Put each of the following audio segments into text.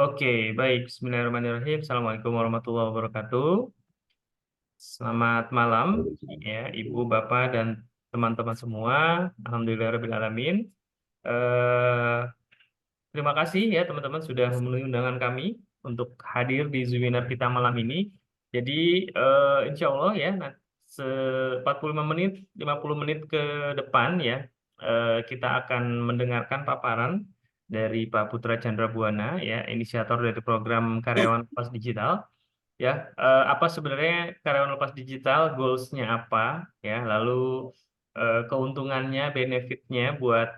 Oke, baik. Bismillahirrahmanirrahim. Assalamualaikum warahmatullahi wabarakatuh. Selamat malam, ya, Ibu, Bapak, dan teman-teman semua. Alhamdulillahirrahmanirrahim. Eh, Terima kasih ya teman-teman sudah memenuhi undangan kami untuk hadir di webinar kita malam ini. Jadi insya Allah ya, 45 menit, 50 menit ke depan ya, kita akan mendengarkan paparan dari Pak Putra Chandra Buana ya, inisiator dari program Karyawan Lepas Digital. Ya, apa sebenarnya karyawan lepas digital, goals-nya apa ya, lalu keuntungannya, benefitnya buat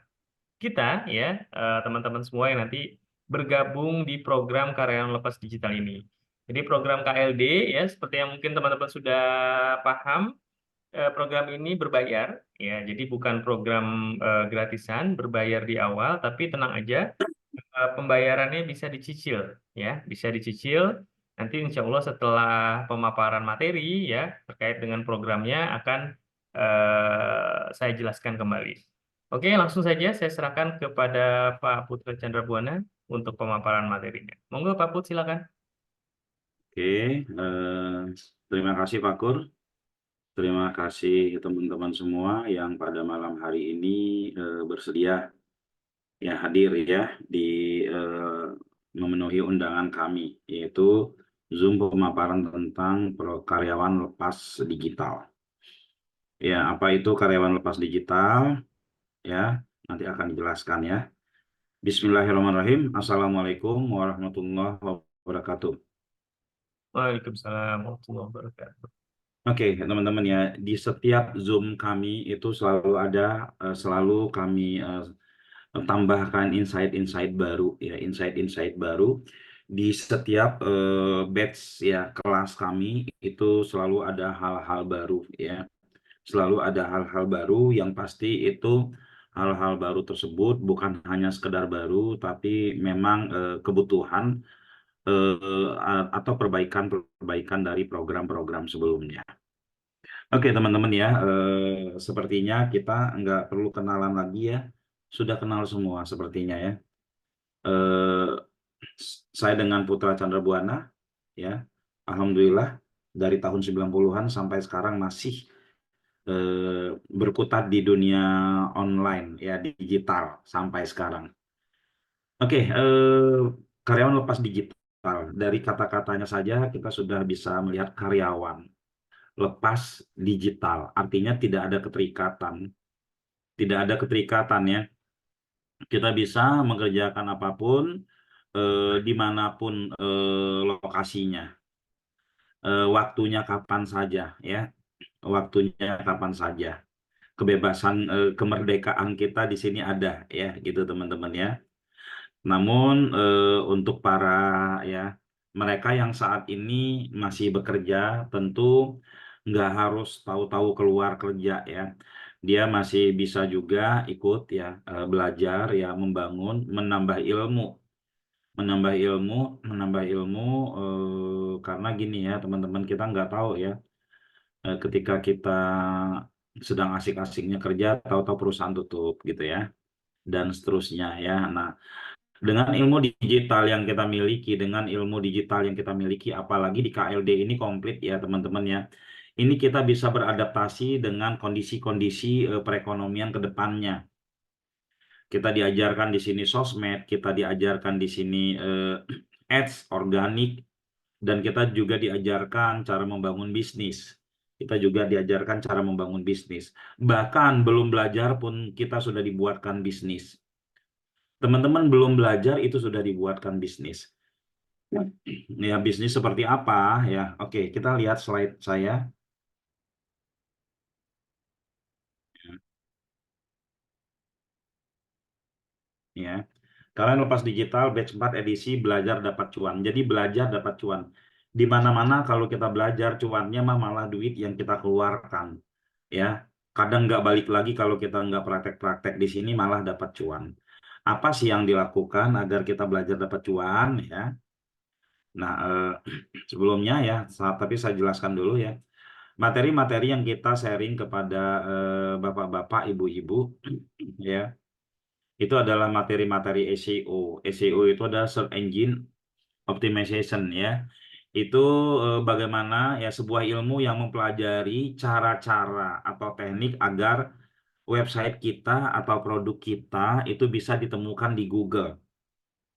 kita ya, teman-teman semua yang nanti bergabung di program karyawan lepas digital ini. Jadi program KLD ya, seperti yang mungkin teman-teman sudah paham, program ini berbayar ya. Jadi bukan program gratisan, berbayar di awal, tapi tenang aja, pembayarannya bisa dicicil ya, bisa dicicil. Nanti insya Allah setelah pemaparan materi ya terkait dengan programnya akan saya jelaskan kembali. Oke, langsung saja saya serahkan kepada Pak Putra Chandra Buana untuk pemaparan materinya. Monggo Pak Put, silakan. Oke, terima kasih Pak Kur. Terima kasih teman-teman semua yang pada malam hari ini bersedia ya hadir ya di memenuhi undangan kami, yaitu Zoom pemaparan tentang karyawan lepas digital. Ya, apa itu karyawan lepas digital? Ya, nanti akan dijelaskan ya. Bismillahirrahmanirrahim. Assalamualaikum warahmatullahi wabarakatuh. Waalaikumsalam warahmatullahi wabarakatuh. Oke, teman-teman ya, di setiap Zoom kami itu selalu kami tambahkan insight-insight baru ya, insight-insight baru di setiap batch ya kelas kami itu selalu ada hal-hal baru ya, selalu ada hal-hal baru yang pasti itu hal-hal baru tersebut bukan hanya sekedar baru, tapi memang kebutuhan atau perbaikan dari program-program sebelumnya. Oke teman-teman ya, sepertinya kita nggak perlu kenalan lagi ya, sudah kenal semua sepertinya ya. Eh, saya dengan Putra Chandra Buana ya, alhamdulillah dari tahun 90-an sampai sekarang masih berkutat di dunia online ya, digital sampai sekarang. Oke, karyawan lepas digital, dari kata-katanya saja kita sudah bisa melihat karyawan lepas digital, artinya tidak ada keterikatan. Tidak ada keterikatan ya. Kita bisa mengerjakan apapun, dimanapun lokasinya, waktunya kapan saja ya, waktunya kapan saja. Kebebasan, kemerdekaan kita di sini ada ya, gitu teman-teman ya. Namun untuk para ya mereka yang saat ini masih bekerja, tentu nggak harus tahu-tahu keluar kerja ya. Dia masih bisa juga ikut ya, belajar ya, menambah ilmu, menambah ilmu, menambah ilmu, karena gini ya teman-teman, kita nggak tahu ya, ketika kita sedang asik-asiknya kerja, tahu-tahu perusahaan tutup gitu ya, dan seterusnya ya. Nah, dengan ilmu digital yang kita miliki, dengan ilmu digital yang kita miliki, apalagi di KLD ini komplit ya teman-teman ya. Ini kita bisa beradaptasi dengan kondisi-kondisi perekonomian ke depannya. Kita diajarkan di sini sosmed, kita diajarkan di sini ads, organik, dan kita juga diajarkan cara membangun bisnis. Kita juga diajarkan cara membangun bisnis. Bahkan belum belajar pun kita sudah dibuatkan bisnis. Teman-teman belum belajar itu sudah dibuatkan bisnis. Ya, bisnis seperti apa ya? Oke, kita lihat slide saya. Ya, kalian lepas digital batch 4 edisi belajar dapat cuan. Jadi belajar dapat cuan. Di mana-mana kalau kita belajar, cuannya mah malah duit yang kita keluarkan. Ya, kadang nggak balik lagi kalau kita nggak praktek-praktek di sini malah dapat cuan. Apa sih yang dilakukan agar kita belajar dapat cuan ya? Nah, sebelumnya ya, tapi saya jelaskan dulu ya. Materi-materi yang kita sharing kepada bapak-bapak, ibu-ibu, ya, itu adalah materi-materi SEO. SEO itu adalah search engine optimization ya. Itu bagaimana ya sebuah ilmu yang mempelajari cara-cara atau teknik agar website kita atau produk kita itu bisa ditemukan di Google.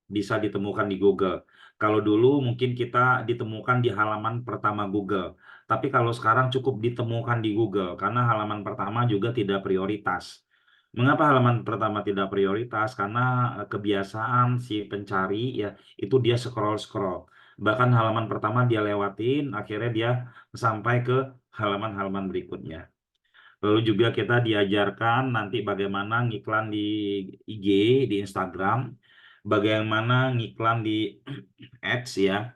Bisa ditemukan di Google. Kalau dulu mungkin kita ditemukan di halaman pertama Google. Tapi kalau sekarang cukup ditemukan di Google karena halaman pertama juga tidak prioritas. Mengapa halaman pertama tidak prioritas? Karena kebiasaan si pencari ya itu dia scroll-scroll. Bahkan halaman pertama dia lewatin, akhirnya dia sampai ke halaman-halaman berikutnya. Lalu juga kita diajarkan nanti bagaimana ngiklan di IG, di Instagram, bagaimana ngiklan di Ads ya,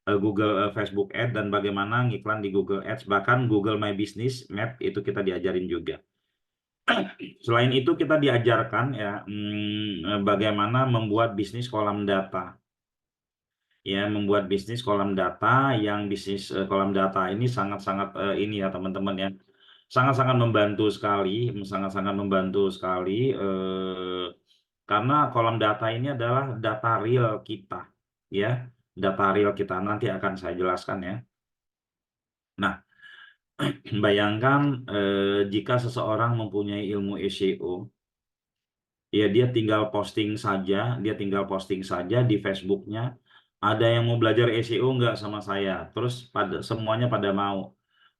Google Facebook Ads, dan bagaimana ngiklan di Google Ads, bahkan Google My Business Map itu kita diajarin juga. Selain itu kita diajarkan ya bagaimana membuat bisnis kolam data. Ya, membuat bisnis kolam data yang bisnis kolam data ini sangat-sangat ini ya teman-teman ya. Sangat-sangat membantu sekali, sangat-sangat membantu sekali karena kolam data ini adalah data real kita ya. Data real kita nanti akan saya jelaskan ya. Nah, bayangkan jika seseorang mempunyai ilmu SEO, ya dia tinggal posting saja, dia tinggal posting saja di Facebooknya. Ada yang mau belajar SEO nggak sama saya? Terus semuanya pada mau.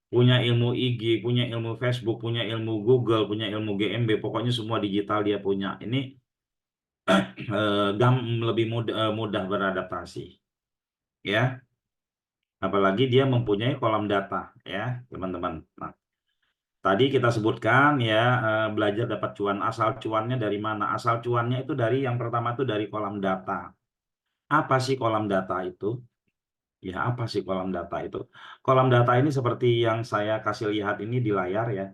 Punya ilmu IG, punya ilmu Facebook, punya ilmu Google, punya ilmu GMB, pokoknya semua digital dia punya. Ini lebih mudah beradaptasi, ya. Apalagi dia mempunyai kolam data, ya, teman-teman. Nah, tadi kita sebutkan ya belajar dapat cuan. Asal cuannya dari mana? Asal cuannya itu dari yang pertama itu dari kolam data. Apa sih kolam data itu? Ya, apa sih kolam data itu? Kolam data ini seperti yang saya kasih lihat ini di layar ya.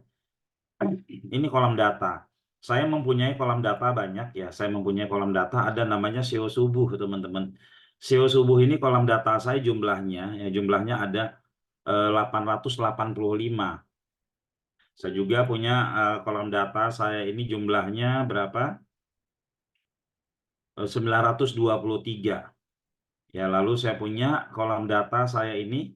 Ini kolam data. Saya mempunyai kolam data banyak ya. Saya mempunyai kolam data ada namanya SEO subuh teman-teman. SEO subuh ini kolam data saya jumlahnya ya jumlahnya ada 885. Saya juga punya kolam data saya ini jumlahnya berapa? 923. Ya, lalu saya punya kolam data saya ini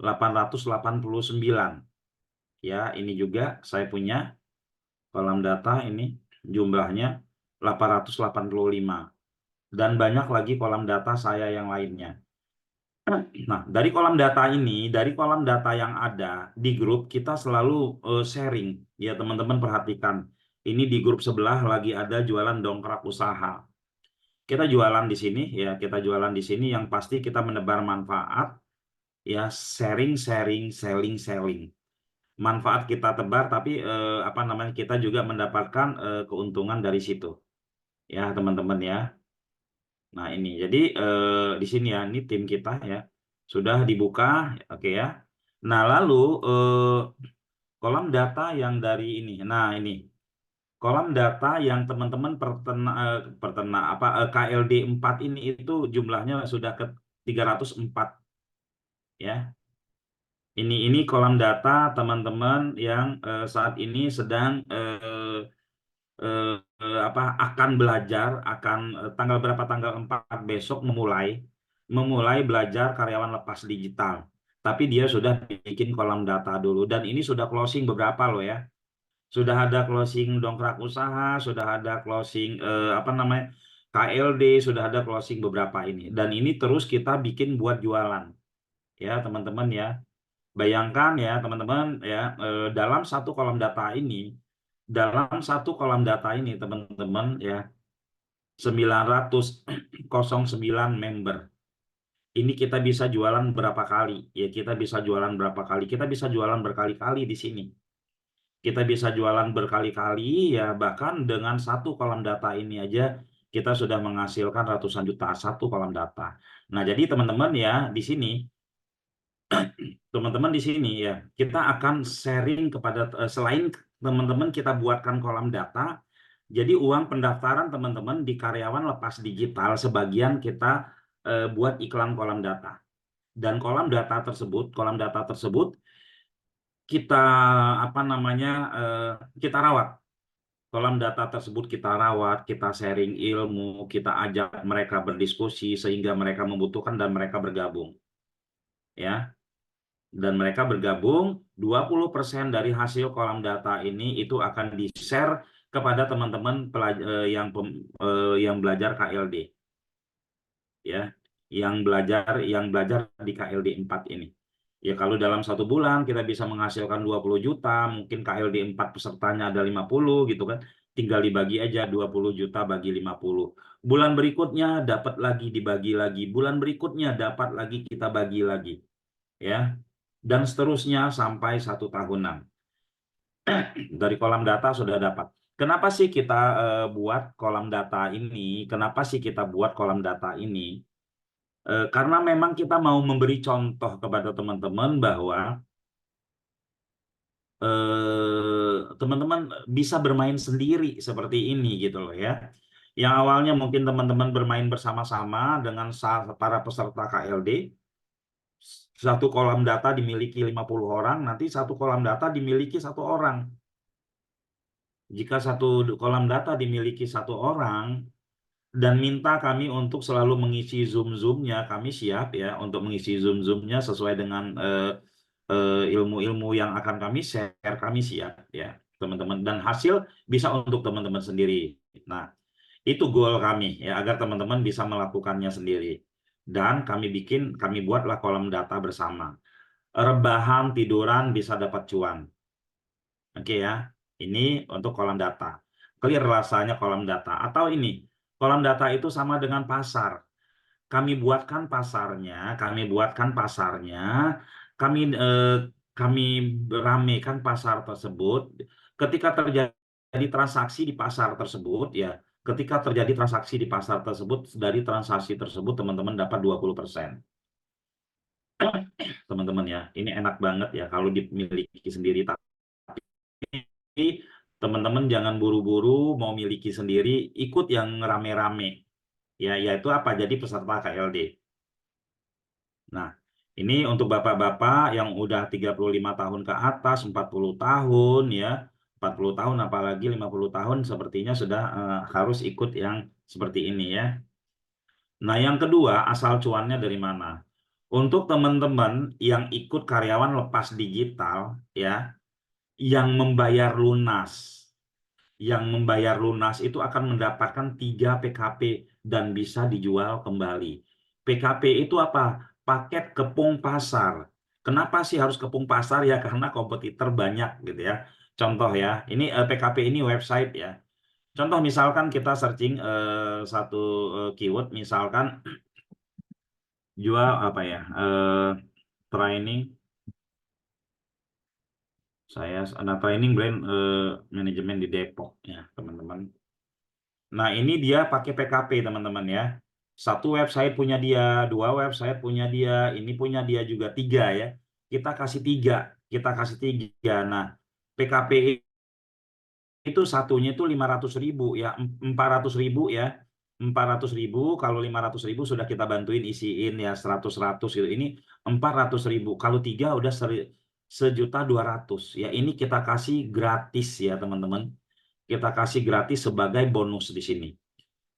889. Ya, ini juga saya punya kolam data ini jumlahnya 885 dan banyak lagi kolam data saya yang lainnya. Nah, dari kolam data ini, dari kolam data yang ada di grup kita selalu sharing. Ya, teman-teman perhatikan. Ini di grup sebelah lagi ada jualan dongkrak usaha. Kita jualan di sini ya, kita jualan di sini yang pasti kita menebar manfaat ya, sharing, sharing, selling, selling. Manfaat kita tebar tapi apa namanya kita juga mendapatkan keuntungan dari situ ya teman-teman ya. Nah ini jadi di sini ya ini tim kita ya sudah dibuka, oke ya. Nah lalu kolam data yang dari ini, nah ini kolam data yang teman-teman pertena apa KLD 4 ini itu jumlahnya sudah ke 304 ya. Ini kolam data teman-teman yang saat ini sedang apa akan belajar akan tanggal berapa tanggal 4 besok memulai belajar karyawan lepas digital. Tapi dia sudah bikin kolam data dulu dan ini sudah closing beberapa loh ya. Sudah ada closing dongkrak usaha, sudah ada closing apa namanya KLD, sudah ada closing beberapa ini. Dan ini terus kita bikin buat jualan ya teman-teman ya. Bayangkan ya teman-teman ya dalam satu kolam data ini teman-teman ya 909 member. Ini kita bisa jualan berapa kali? Ya kita bisa jualan berapa kali? Kita bisa jualan berkali-kali di sini. Kita bisa jualan berkali-kali ya bahkan dengan satu kolam data ini aja kita sudah menghasilkan ratusan juta satu kolam data. Nah, jadi teman-teman ya di sini teman-teman di sini ya, kita akan sharing kepada selain teman-teman kita buatkan kolam data, jadi uang pendaftaran teman-teman di karyawan lepas digital sebagian kita buat iklan kolam data. Dan kolam data tersebut kita apa namanya kita rawat. Kolam data tersebut kita rawat, kita sharing ilmu, kita ajak mereka berdiskusi sehingga mereka membutuhkan dan mereka bergabung. Ya, dan mereka bergabung, 20% dari hasil kolam data ini itu akan di-share kepada teman-teman yang belajar KLD, ya, yang belajar di KLD 4 ini. Ya, kalau dalam 1 bulan kita bisa menghasilkan 20 juta, mungkin KLD 4 pesertanya ada 50 gitu kan. Tinggal dibagi aja 20 juta bagi 50. Bulan berikutnya dapat lagi dibagi lagi. Bulan berikutnya dapat lagi kita bagi lagi. Ya, dan seterusnya sampai 1 tahunan. Dari kolam data sudah dapat. Kenapa sih kita buat kolam data ini? Kenapa sih kita buat kolam data ini? Karena memang kita mau memberi contoh kepada teman-teman bahwa teman-teman bisa bermain sendiri seperti ini gitu loh ya. Yang awalnya mungkin teman-teman bermain bersama-sama dengan para peserta KLD, satu kolam data dimiliki 50 orang, nanti satu kolam data dimiliki 1 orang. Jika satu kolam data dimiliki 1 orang dan minta kami untuk selalu mengisi Zoom-Zoom-nya, kami siap ya untuk mengisi Zoom-Zoom-nya sesuai dengan ilmu-ilmu yang akan kami siap ya teman-teman. Dan hasil bisa untuk teman-teman sendiri. Nah, itu goal kami ya agar teman-teman bisa melakukannya sendiri. Dan kami buatlah kolam data bersama. Rebahan, tiduran bisa dapat cuan. Oke ya, ini untuk kolam data. Clear rasanya kolam data. Atau ini, kolam data itu sama dengan pasar. Kami buatkan pasarnya, kami kami ramekan pasar tersebut. Ketika terjadi transaksi di pasar tersebut, ya, ketika terjadi transaksi di pasar tersebut, dari transaksi tersebut teman-teman dapat 20%. Teman-teman ya, ini enak banget ya kalau dimiliki sendiri. Tapi teman-teman jangan buru-buru mau miliki sendiri, ikut yang rame-rame. Ya, yaitu apa? Jadi peserta KLD. Nah, ini untuk bapak-bapak yang udah 35 tahun ke atas, 40 tahun ya. 40 tahun apalagi 50 tahun sepertinya sudah harus ikut yang seperti ini ya. Nah, yang kedua, asal cuannya dari mana? Untuk teman-teman yang ikut karyawan lepas digital ya, yang membayar lunas. Yang membayar lunas itu akan mendapatkan 3 PKP dan bisa dijual kembali. PKP itu apa? Paket kepung pasar. Kenapa sih harus kepung pasar ya? Karena kompetitor banyak gitu ya. Contoh ya, ini PKP ini website ya. Contoh misalkan kita searching satu keyword, misalkan jual apa ya? Training, saya ada training brand manajemen di Depok ya teman-teman. Nah, ini dia pakai PKP, teman-teman ya. Satu website punya dia, 2 website punya dia, ini punya dia juga 3 ya. Kita kasih 3, kita kasih 3. Nah, PKP itu satunya itu 500.000 ya, 400.000 ya. 400.000, kalau 500.000 sudah kita bantuin isiin ya 100-100 gitu. Ini 400.000, kalau 3 udah 1.200.000 ya. Ini kita kasih gratis ya teman-teman. Kita kasih gratis sebagai bonus di sini.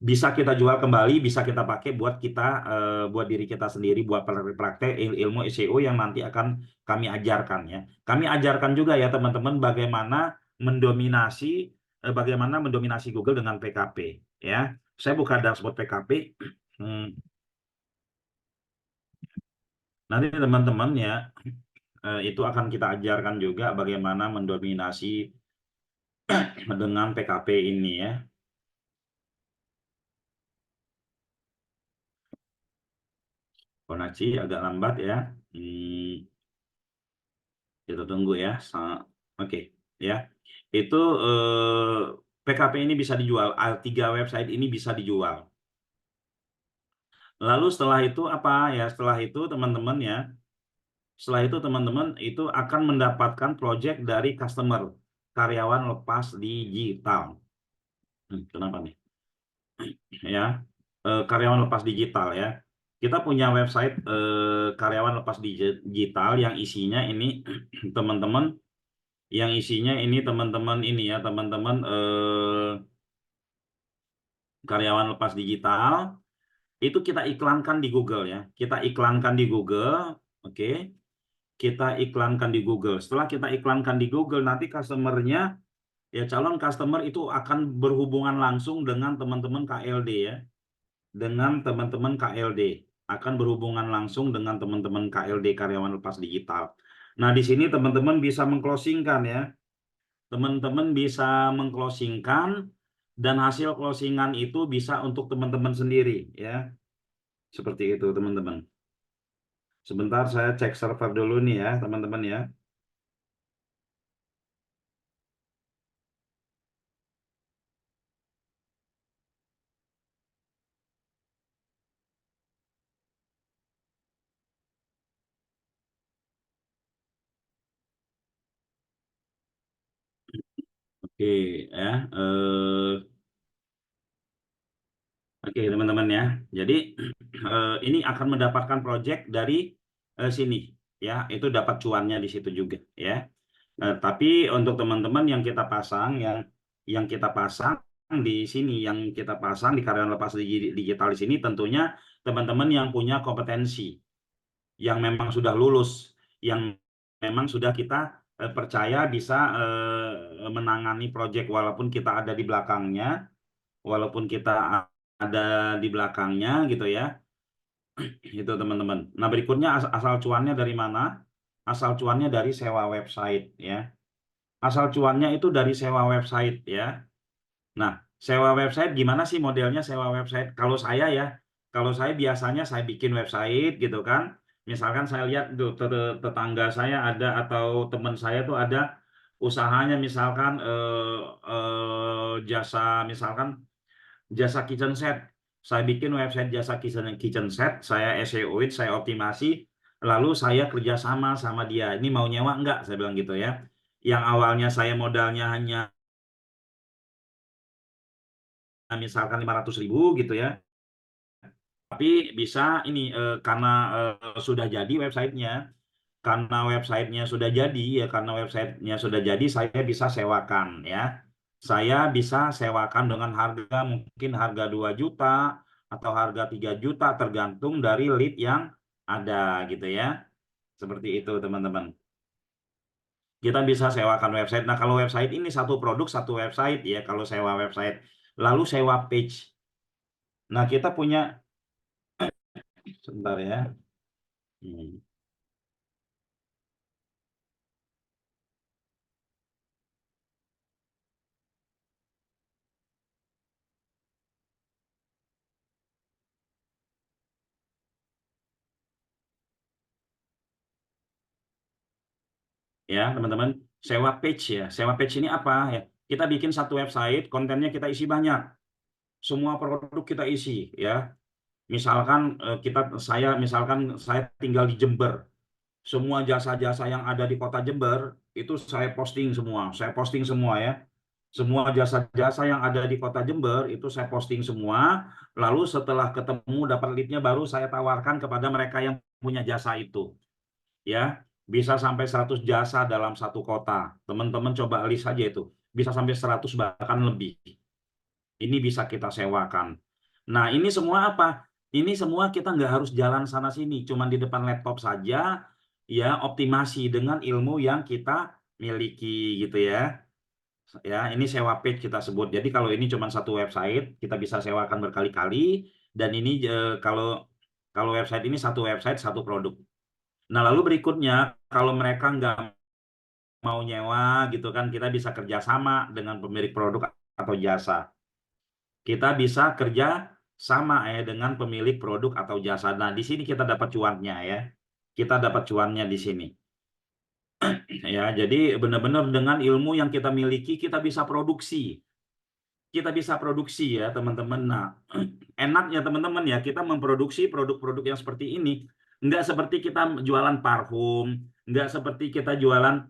Bisa kita jual kembali, bisa kita pakai buat kita, buat diri kita sendiri, buat praktek ilmu SEO yang nanti akan kami ajarkan ya. Kami ajarkan juga ya teman-teman bagaimana mendominasi Google dengan PKP ya. Saya buka dashboard PKP. Nanti teman-teman ya itu akan kita ajarkan juga bagaimana mendominasi dengan PKP ini ya. Konachi agak lambat ya. Kita tunggu ya. Oke ya. Itu PKP ini bisa dijual. 3 website ini bisa dijual. Lalu setelah itu apa ya? Setelah itu teman-teman ya. Setelah itu teman-teman itu akan mendapatkan project dari customer karyawan lepas digital. Kenapa nih? Ya, karyawan lepas digital ya. Kita punya website karyawan lepas digital yang isinya ini teman-teman yang isinya ini teman-teman ini ya, teman-teman karyawan lepas digital itu kita iklankan di Google ya. Kita iklankan di Google, oke. Kita iklankan di Google. Setelah kita iklankan di Google, nanti customernya ya calon customer itu akan berhubungan langsung dengan teman-teman KLD ya. Dengan teman-teman KLD akan berhubungan langsung dengan teman-teman KLD karyawan lepas digital. Nah, di sini teman-teman bisa mengclosingkan ya. Teman-teman bisa mengclosingkan dan hasil closingan itu bisa untuk teman-teman sendiri ya. Seperti itu teman-teman. Sebentar saya cek server dulu nih ya teman-teman ya. Oke ya. Oke teman-teman ya. Jadi ini akan mendapatkan project dari sini ya. Itu dapat cuannya di situ juga ya. Tapi untuk teman-teman yang kita pasang yang kita pasang di sini, yang kita pasang di karyawan lepas digital di sini tentunya teman-teman yang punya kompetensi, yang memang sudah lulus, yang memang sudah kita percaya bisa menangani proyek walaupun kita ada di belakangnya, walaupun kita ada di belakangnya gitu ya. Itu teman-teman. Nah, berikutnya asal cuannya dari mana? Asal cuannya dari sewa website ya. Asal cuannya itu dari sewa website ya. Nah, sewa website gimana sih modelnya sewa website? Kalau saya biasanya saya bikin website gitu kan. Misalkan saya lihat tuh tetangga saya ada atau teman saya tuh ada usahanya misalkan jasa misalkan jasa kitchen set. Saya bikin website jasa kitchen set, saya SEO-in, saya optimasi, lalu saya kerjasama sama dia. Ini mau nyewa enggak? Saya bilang gitu ya. Yang awalnya saya modalnya hanya misalkan 500.000 gitu ya. Tapi bisa ini karena sudah jadi websitenya, karena websitenya sudah jadi, saya bisa sewakan ya. Saya bisa sewakan dengan harga mungkin harga 2 juta atau harga 3 juta tergantung dari lead yang ada gitu ya. Seperti itu teman-teman. Kita bisa sewakan website. Nah, kalau website ini satu produk satu website ya kalau sewa website. Lalu sewa page. Nah, kita punya sebentar ya. Hmm. Ya, teman-teman, sewa page ya. Sewa page ini apa ya? Kita bikin satu website, kontennya kita isi banyak. Semua produk kita isi ya. Misalkan saya tinggal di Jember. Semua jasa-jasa yang ada di kota Jember itu saya posting semua. Saya posting semua ya. Semua jasa-jasa yang ada di kota Jember itu saya posting semua. Lalu setelah ketemu dapat leadnya baru saya tawarkan kepada mereka yang punya jasa itu. Ya, bisa sampai 100 jasa dalam satu kota. Teman-teman coba list saja itu. Bisa sampai 100 bahkan lebih. Ini bisa kita sewakan. Nah, ini semua apa? Ini semua kita nggak harus jalan sana sini, cuman di depan laptop saja, ya optimasi dengan ilmu yang kita miliki gitu ya. Ya, ini sewa page kita sebut. Jadi kalau ini cuma satu website, kita bisa sewakan berkali-kali. Dan ini kalau kalau website ini satu website satu produk. Nah, lalu berikutnya kalau mereka nggak mau nyewa gitu kan, kita bisa kerjasama dengan pemilik produk atau jasa. Kita bisa kerja sama ya dengan pemilik produk atau jasa. Nah, di sini kita dapat cuannya ya. Kita dapat cuannya di sini. Ya, jadi benar-benar dengan ilmu yang kita miliki kita bisa produksi. Kita bisa produksi ya, teman-teman. Nah, enaknya teman-teman ya, kita memproduksi produk-produk yang seperti ini. Nggak seperti kita jualan parfum, nggak seperti kita jualan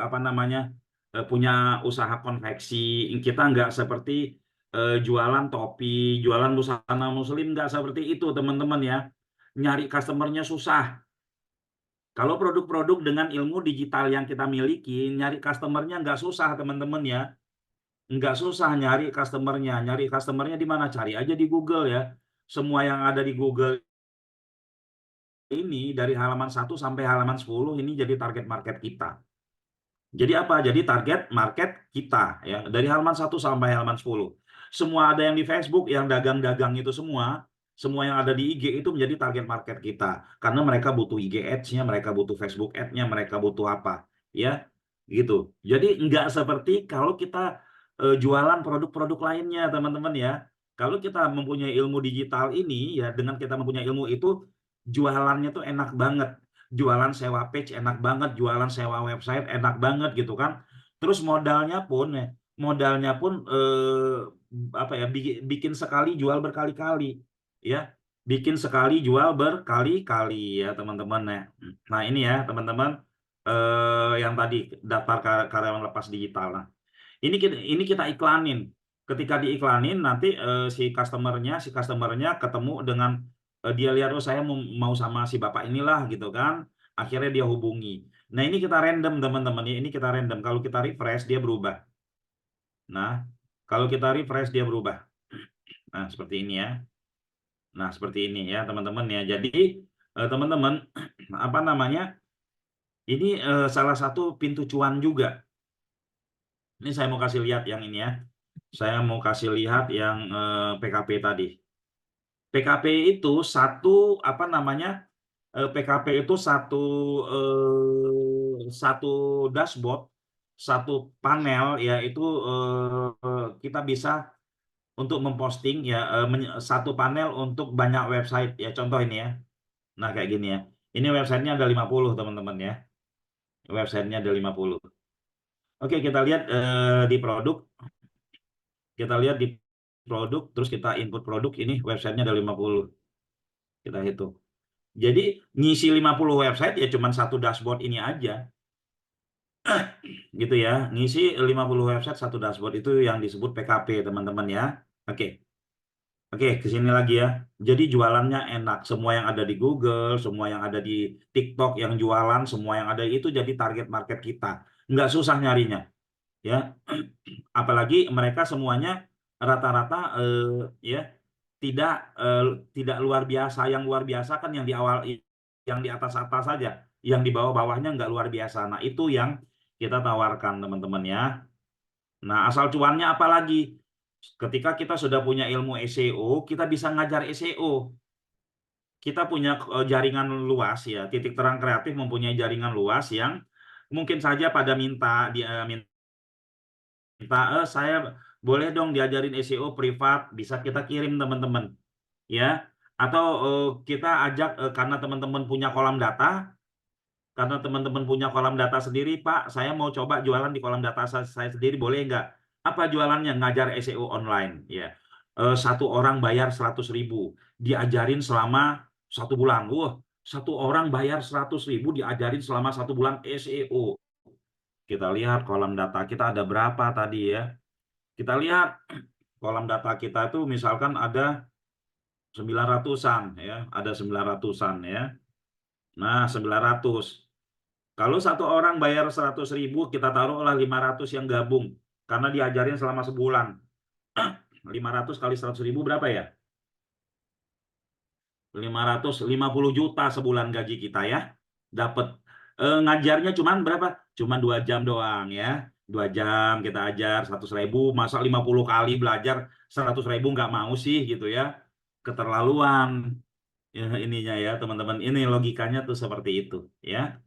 apa namanya punya usaha konveksi. Kita nggak seperti jualan topi, jualan busana muslim, nggak seperti itu teman-teman ya. Nyari customernya susah. Kalau produk-produk dengan ilmu digital yang kita miliki, nyari customernya nggak susah teman-teman ya. Nggak susah nyari customernya. Nyari customernya di mana? Cari aja di Google ya. Semua yang ada di Google ini dari halaman 1 sampai halaman 10 ini jadi target market kita. Jadi apa? Jadi target market kita ya dari halaman 1 sampai halaman 10. Semua ada yang di Facebook, yang dagang-dagang itu semua yang ada di IG itu menjadi target market kita. Karena mereka butuh IG Ads-nya, mereka butuh Facebook Ads-nya, mereka butuh apa? Ya, gitu. Jadi nggak seperti kalau kita jualan produk-produk lainnya, teman-teman ya. Kalau kita mempunyai ilmu digital ini ya, dengan kita mempunyai ilmu itu jualannya tuh enak banget, jualan sewa page enak banget, jualan sewa website enak banget gitu kan. Terus modalnya pun apa ya, bikin sekali jual berkali-kali ya, bikin sekali jual berkali-kali ya teman-teman ya. Nah ini ya teman-teman, yang tadi daftar karyawan lepas digital. Nah ini kita iklanin. Ketika diiklanin nanti si customernya ketemu dengan dia lihat, oh saya mau sama si bapak inilah gitu kan. Akhirnya dia hubungi. Nah ini kita random teman-teman ya. Ini kita random. Kalau kita refresh dia berubah. Nah kalau kita refresh dia berubah. Nah seperti ini ya. Nah seperti ini ya teman-teman ya. Jadi teman-teman apa namanya? Ini salah satu pintu cuan juga. Ini saya mau kasih lihat yang ini ya. Saya mau kasih lihat yang PKP tadi. PKP itu satu apa namanya? PKP itu satu dashboard, satu panel ya itu kita bisa untuk memposting ya, satu panel untuk banyak website ya, contoh ini ya. Nah kayak gini ya. Ini websitenya ada 50 teman-teman ya. Websitenya ada 50. Oke, kita lihat di produk. Kita lihat di produk, terus kita input produk, ini websitenya ada 50. Kita hitung. Jadi ngisi 50 website ya cuman satu dashboard ini aja. Gitu ya. Ngisi 50 website satu dashboard itu yang disebut PKP teman-teman ya. Oke. Oke, ke sini lagi ya. Jadi jualannya enak. Semua yang ada di Google, semua yang ada di TikTok yang jualan, semua yang ada itu jadi target market kita. Nggak susah nyarinya. Ya, apalagi mereka semuanya rata-rata ya tidak eh, tidak luar biasa. Yang luar biasa kan yang di awal, yang di atas-atas saja, yang di bawah-bawahnya nggak luar biasa. Nah itu yang kita tawarkan teman-teman ya. Nah asal cuannya apa lagi? Ketika kita sudah punya ilmu SEO, kita bisa ngajar SEO. Kita punya jaringan luas ya. Titik Terang Kreatif mempunyai jaringan luas yang mungkin saja pada minta, saya boleh dong diajarin SEO privat, bisa kita kirim teman-teman ya. Atau kita ajak, karena teman-teman punya kolam data sendiri, Pak, saya mau coba jualan di kolam data saya sendiri, boleh nggak? Apa jualannya? Ngajar SEO online ya. Satu orang bayar 100.000, diajarin selama 1 bulan. Wah, satu orang bayar 100.000 diajarin selama 1 bulan SEO. Kita lihat kolam data kita ada berapa tadi ya. Kita lihat kolam data kita itu misalkan ada 900-an ya, ada 900-an ya. Nah, 900. Kalau satu orang bayar 100.000, kita taruhlah 500 yang gabung karena diajarin selama sebulan. 500 kali 100.000 berapa ya? 550 juta sebulan gaji kita ya. Dapat. Ngajarnya cuman berapa? Cuman 2 jam doang ya. 2 jam kita ajar 100.000, masa 50 kali belajar 100.000 nggak mau sih gitu ya. Keterlaluan ya, ininya ya teman-teman. Ini logikanya tuh seperti itu ya.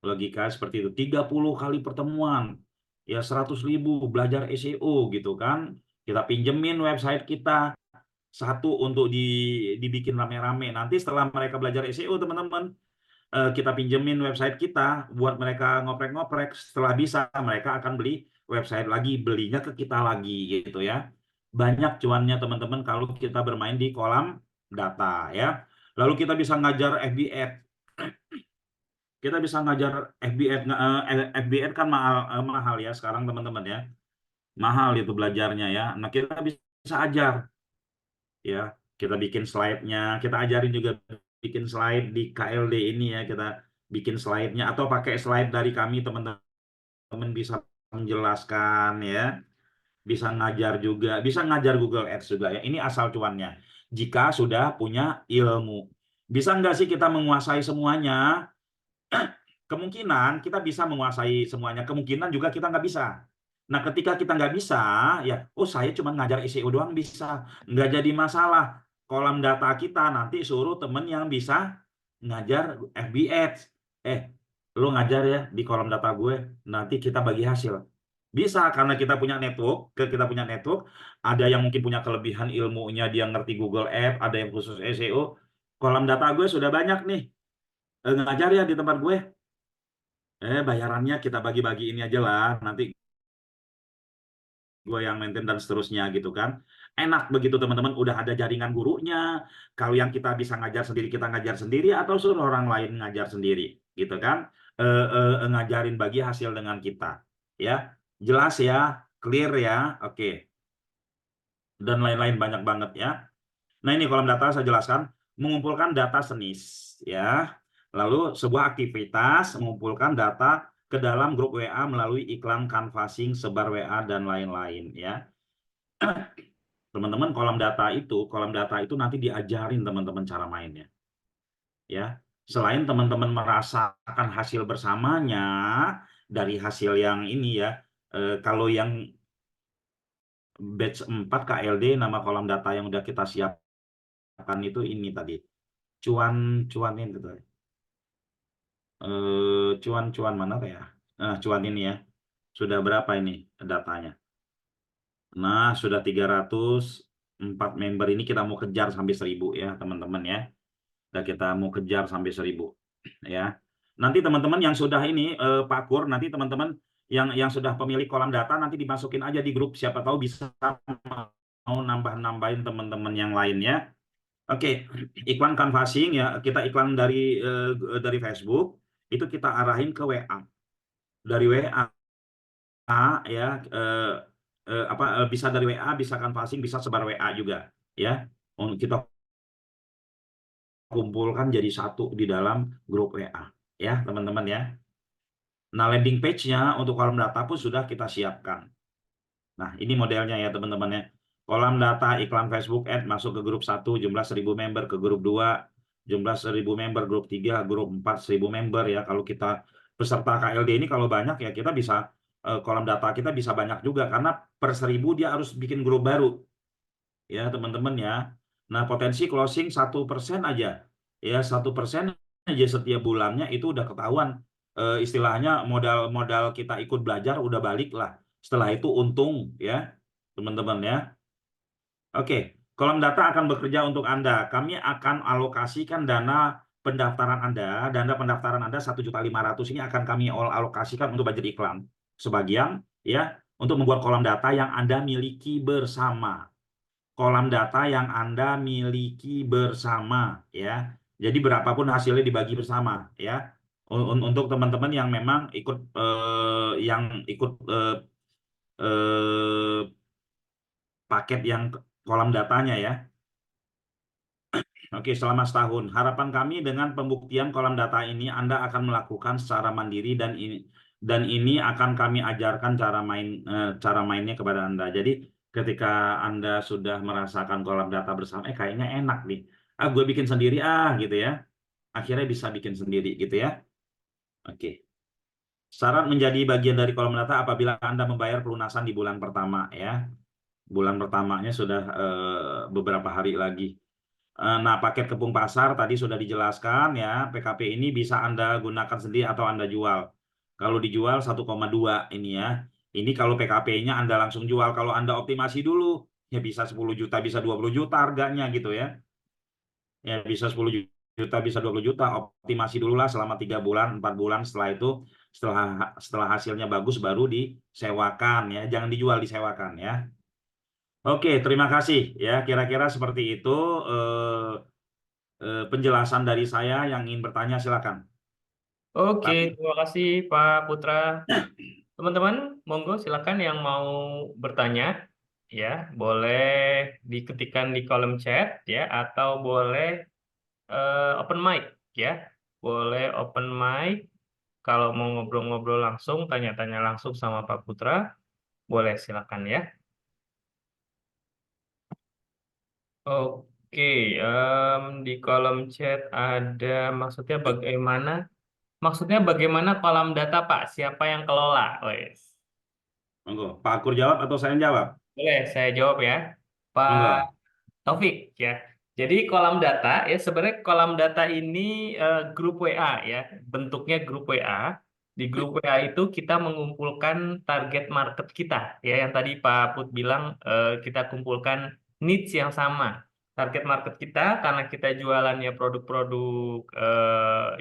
Logika seperti itu. 30 kali pertemuan. Ya 100.000 belajar SEO gitu kan. Kita pinjemin website kita satu untuk dibikin rame-rame. Nanti setelah mereka belajar SEO teman-teman, kita pinjemin website kita buat mereka ngoprek-ngoprek. Setelah bisa mereka akan beli website lagi, belinya ke kita lagi gitu ya. Banyak cuannya teman-teman kalau kita bermain di kolam data ya. Lalu kita bisa ngajar FB Ads. Kita bisa ngajar FB Ads. FB Ads kan mahal, mahal ya sekarang teman-teman ya. Mahal itu belajarnya ya. Nah kita bisa ajar ya, kita bikin slide-nya, kita ajarin juga bikin slide di KLD ini ya, kita bikin slide-nya atau pakai slide dari kami teman-teman bisa menjelaskan ya, bisa ngajar juga, bisa ngajar Google Ads juga ya. Ini asal cuannya. Jika sudah punya ilmu. Bisa nggak sih kita menguasai semuanya? Kemungkinan kita bisa menguasai semuanya, kemungkinan juga kita nggak bisa. Nah, ketika kita nggak bisa, ya, oh saya cuma ngajar SEO doang bisa. Nggak jadi masalah. Kolam data kita nanti suruh temen yang bisa ngajar FB Ads. Lu ngajar ya di kolam data gue, nanti kita bagi hasil. Bisa, karena kita punya network, ada yang mungkin punya kelebihan ilmunya, dia ngerti Google Ads, ada yang khusus SEO. Kolam data gue sudah banyak nih. Ngajar ya di tempat gue. Bayarannya kita bagi-bagi ini aja lah, nanti gue yang maintain dan seterusnya gitu kan. Enak begitu teman-teman, udah ada jaringan gurunya. Kalau yang kita bisa ngajar sendiri, kita ngajar sendiri atau suruh orang lain ngajar sendiri gitu kan. Ngajarin bagi hasil dengan kita. Ya, jelas ya, clear ya, oke. Dan lain-lain banyak banget ya. Nah, ini kolom data saya jelaskan, mengumpulkan data senis ya. Lalu sebuah aktivitas mengumpulkan data ke dalam grup WA melalui iklan canvassing, sebar WA dan lain-lain ya. Teman-teman, kolom data itu nanti diajarin teman-teman cara mainnya ya. Selain teman-teman merasakan hasil bersamanya dari hasil yang ini ya, kalau yang batch 4 KLD, nama kolom data yang udah kita siapkan itu ini tadi. Cuan itu tadi. Cuan mana ya? Cuan ini ya. Sudah berapa ini datanya? Nah, sudah 304 member ini kita mau kejar sampai 1000 ya, teman-teman ya. Dan kita mau kejar sampai 1000 ya. Nanti teman-teman yang sudah ini Pak Kur, nanti teman-teman yang sudah pemilik kolam data nanti dimasukin aja di grup, siapa tahu bisa mau nambah-nambahin teman-teman yang lainnya. Oke, iklan canvassing ya, kita iklan dari Facebook itu kita arahin ke WA. Dari WA ya bisa dari WA, bisa canvassing, bisa sebar WA juga ya. Kita kumpulkan jadi satu di dalam grup WA ya, teman-teman ya. Nah, landing page-nya untuk kolom data pun sudah kita siapkan. Nah, ini modelnya ya, teman-teman ya. Kolom data iklan Facebook Ad masuk ke grup 1 jumlah 1000 member, ke grup 2 jumlah 1000 member, grup 3, grup 4 1000 member ya. Kalau kita peserta KLD ini kalau banyak ya kita bisa kolom data kita bisa banyak juga karena per 1000 dia harus bikin grup baru ya, teman-teman ya. Nah, potensi closing 1% aja ya, 1% aja setiap bulannya itu udah ketahuan. Istilahnya modal kita ikut belajar udah balik lah. Setelah itu untung ya, teman-teman ya. Oke, kolom data akan bekerja untuk Anda. Kami akan alokasikan dana pendaftaran Anda 1.500.000 ini akan kami alokasikan untuk budget iklan. Sebagian ya untuk membuat kolom data yang Anda miliki bersama. Kolam data yang Anda miliki bersama ya. Jadi berapapun hasilnya dibagi bersama ya. Untuk teman-teman yang memang ikut eh, paket yang kolam datanya ya. Oke, selama setahun. Harapan kami dengan pembuktian kolam data ini Anda akan melakukan secara mandiri dan ini akan kami ajarkan cara mainnya kepada Anda. Jadi ketika Anda sudah merasakan kolam data bersama, kayaknya enak nih. Gue bikin sendiri gitu ya. Akhirnya bisa bikin sendiri gitu ya. Oke. Syarat menjadi bagian dari kolom data apabila Anda membayar pelunasan di bulan pertama ya. Bulan pertamanya sudah beberapa hari lagi. Nah, paket kepung pasar tadi sudah dijelaskan ya, PKP ini bisa Anda gunakan sendiri atau Anda jual. Kalau dijual 1,2 ini ya. Ini kalau PKP-nya Anda langsung jual. Kalau Anda optimasi dulu, ya bisa 10 juta, bisa 20 juta harganya gitu ya. Ya bisa 10 juta, bisa 20 juta. Optimasi dulu lah selama 3 bulan, 4 bulan. Setelah itu, setelah hasilnya bagus baru disewakan ya. Jangan dijual, disewakan ya. Oke, terima kasih ya. Kira-kira seperti itu penjelasan dari saya. Yang ingin bertanya silakan. Oke, Pak. terima kasih Pak Putra. Teman-teman, monggo silakan yang mau bertanya, ya, boleh diketikkan di kolom chat, ya, atau boleh open mic, ya. boleh open mic. Kalau mau ngobrol-ngobrol langsung, tanya-tanya langsung sama Pak Putra, boleh silakan ya. Oke, di kolom chat ada maksudnya bagaimana kolom data Pak? Siapa yang kelola? Wes. Monggo, Pak Akur jawab atau saya yang jawab? Boleh saya jawab ya, Pak Monggo. Taufik ya. Jadi kolam data ya sebenarnya kolam data ini grup WA ya, bentuknya grup WA. Di grup WA itu kita mengumpulkan target market kita ya yang tadi Pak Put bilang kita kumpulkan needs yang sama. Target market kita karena kita jualannya produk-produk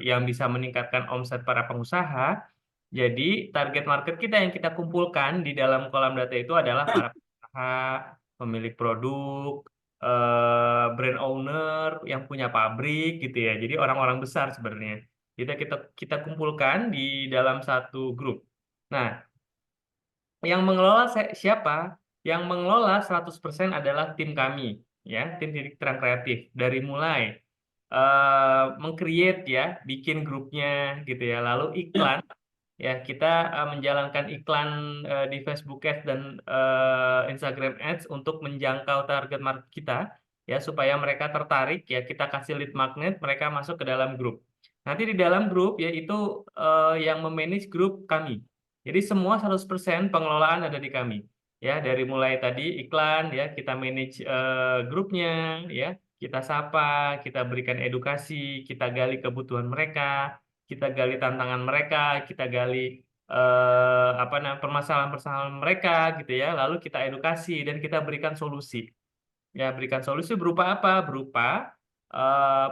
yang bisa meningkatkan omset para pengusaha. Jadi target market kita yang kita kumpulkan di dalam kolam data itu adalah para pengusaha, pemilik produk, brand owner yang punya pabrik gitu ya. Jadi orang-orang besar sebenarnya. Kita kumpulkan di dalam satu grup. Nah, yang mengelola siapa? Yang mengelola 100% adalah tim kami, ya, tim Titik Terang Kreatif. Dari mulai meng-create ya, bikin grupnya gitu ya. Lalu iklan ya, kita menjalankan iklan di Facebook Ads dan Instagram Ads untuk menjangkau target market kita ya supaya mereka tertarik ya kita kasih lead magnet mereka masuk ke dalam grup. Nanti di dalam grup ya itu yang memanage grup kami. Jadi semua 100% pengelolaan ada di kami. Ya, dari mulai tadi iklan ya kita manage grupnya ya, kita sapa, kita berikan edukasi, kita gali kebutuhan mereka, kita gali tantangan mereka, kita gali apa namanya permasalahan-permasalahan mereka gitu ya, lalu kita edukasi dan kita berikan solusi. Ya, berikan solusi berupa apa? Berupa